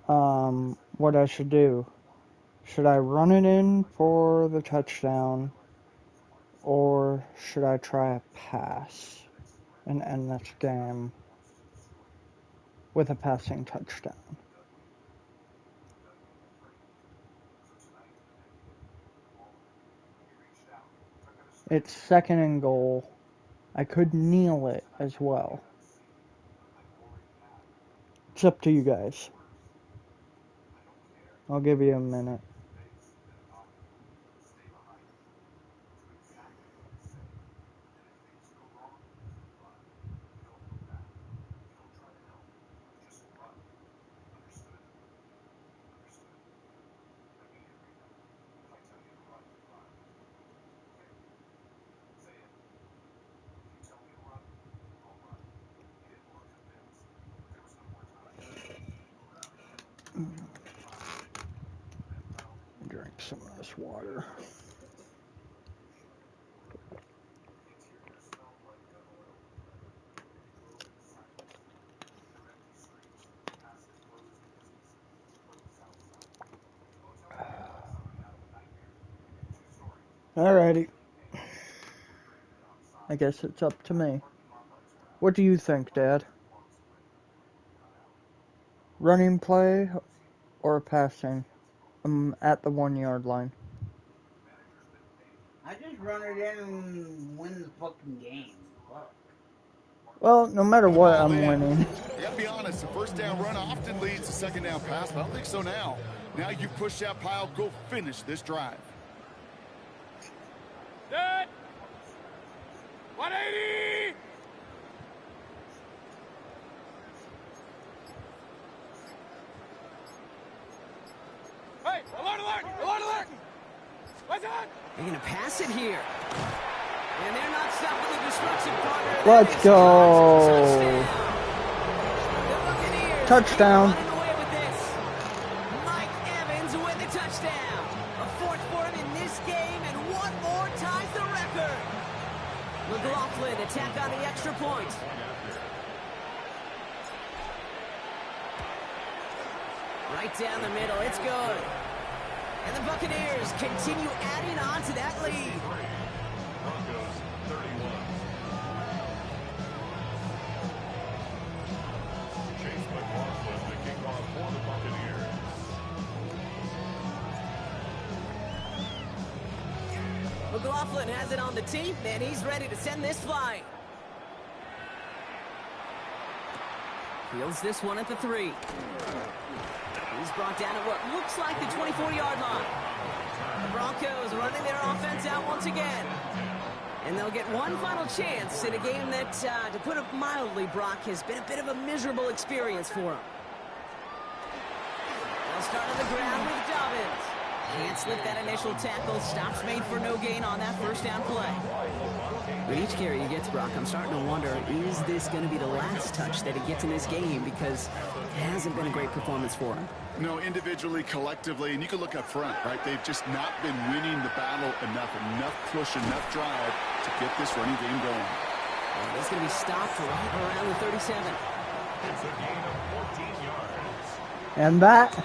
A: what I should do. Should I run it in for the touchdown, or should I try a pass and end this game with a passing touchdown? It's 2nd and goal. I could kneel it as well. It's up to you guys. I'll give you a minute. Drink some of this water. Alrighty. I guess it's up to me. What do you think, Dad? Running play or passing? At the 1 yard line.
G: I just run it in and win the fucking game. Fuck.
A: Well, no matter what, I'm winning.
D: You gotta be honest, the first down run often leads to second down pass, but I don't think so now. Now you push that pile, go finish this drive.
F: Set. 180. Hey, alert, alert, alert, alert. What's that?
C: They're going to pass it here. And they're not stopping the destruction partner.
A: Let's go. Touchdown.
C: Running away with this. Mike Evans with the touchdown. A fourth for him in this game, and one more ties the record. McLaughlin attack on the extra point. Right down the middle, it's good. And the Buccaneers continue adding on to that lead.
E: Broncos 31. Chase McLaughlin, the kickoff for the Buccaneers.
C: McLaughlin has it on the tee, and he's ready to send this flying. Fields this one at the 3. He's brought down at what looks like the 24-yard line. The Broncos running their offense out once again. And they'll get one final chance in a game that, to put it mildly, Brock, has been a bit of a miserable experience for them. They'll start on the ground with Dobbins. Can't slip that initial tackle. Stops made for no gain on that first down play. With each carry he gets, Brock, I'm starting to wonder, is this going to be the last touch that he gets in this game? Because it hasn't been a great performance for him.
D: No, individually, collectively, and you can look up front, right? They've just not been winning the battle enough push, enough drive to get this running game going.
C: And he's going to be stopped right around the 37.
E: It's a gain of 14 yards.
A: And that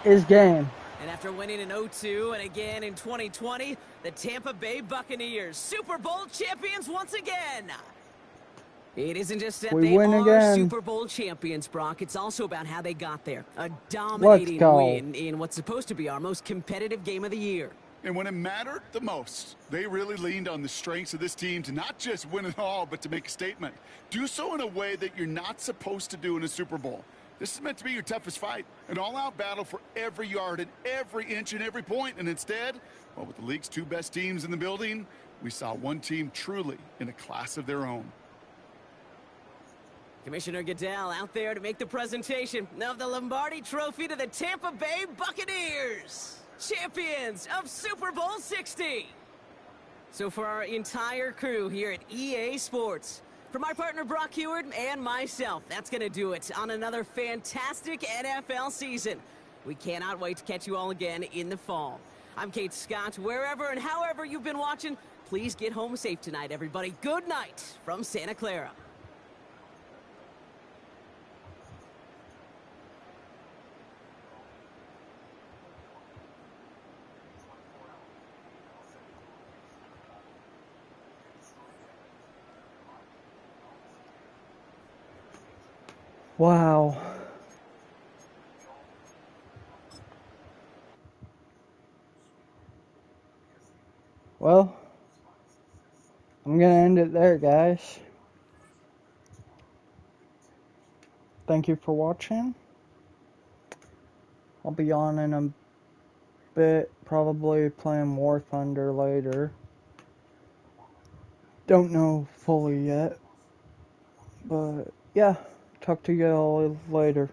A: is game.
C: And after winning in 2002 and again in 2020, the Tampa Bay Buccaneers, Super Bowl champions once again. It isn't just that
A: We
C: they
A: win
C: are
A: again.
C: Super Bowl champions, Brock. It's also about how they got there. A dominating win in what's supposed to be our most competitive game of the year.
D: And when it mattered the most, they really leaned on the strengths of this team to not just win it all, but to make a statement. Do so in a way that you're not supposed to do in a Super Bowl. This is meant to be your toughest fight, an all-out battle for every yard and every inch and every point. And instead, well, with the league's 2 best teams in the building, we saw one team truly in a class of their own.
C: Commissioner Goodell out there to make the presentation of the Lombardi Trophy to the Tampa Bay Buccaneers, champions of Super Bowl 60. So for our entire crew here at EA Sports, for my partner Brock Heward and myself, that's going to do it on another fantastic NFL season. We cannot wait to catch you all again in the fall. I'm Kate Scott. Wherever and however you've been watching, please get home safe tonight, everybody. Good night from Santa Clara.
A: Wow. Well, I'm gonna end it there, guys. Thank you for watching. I'll be on in a bit, probably playing War Thunder later. Don't know fully yet, but yeah. Talk to you all later.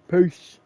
A: Peace.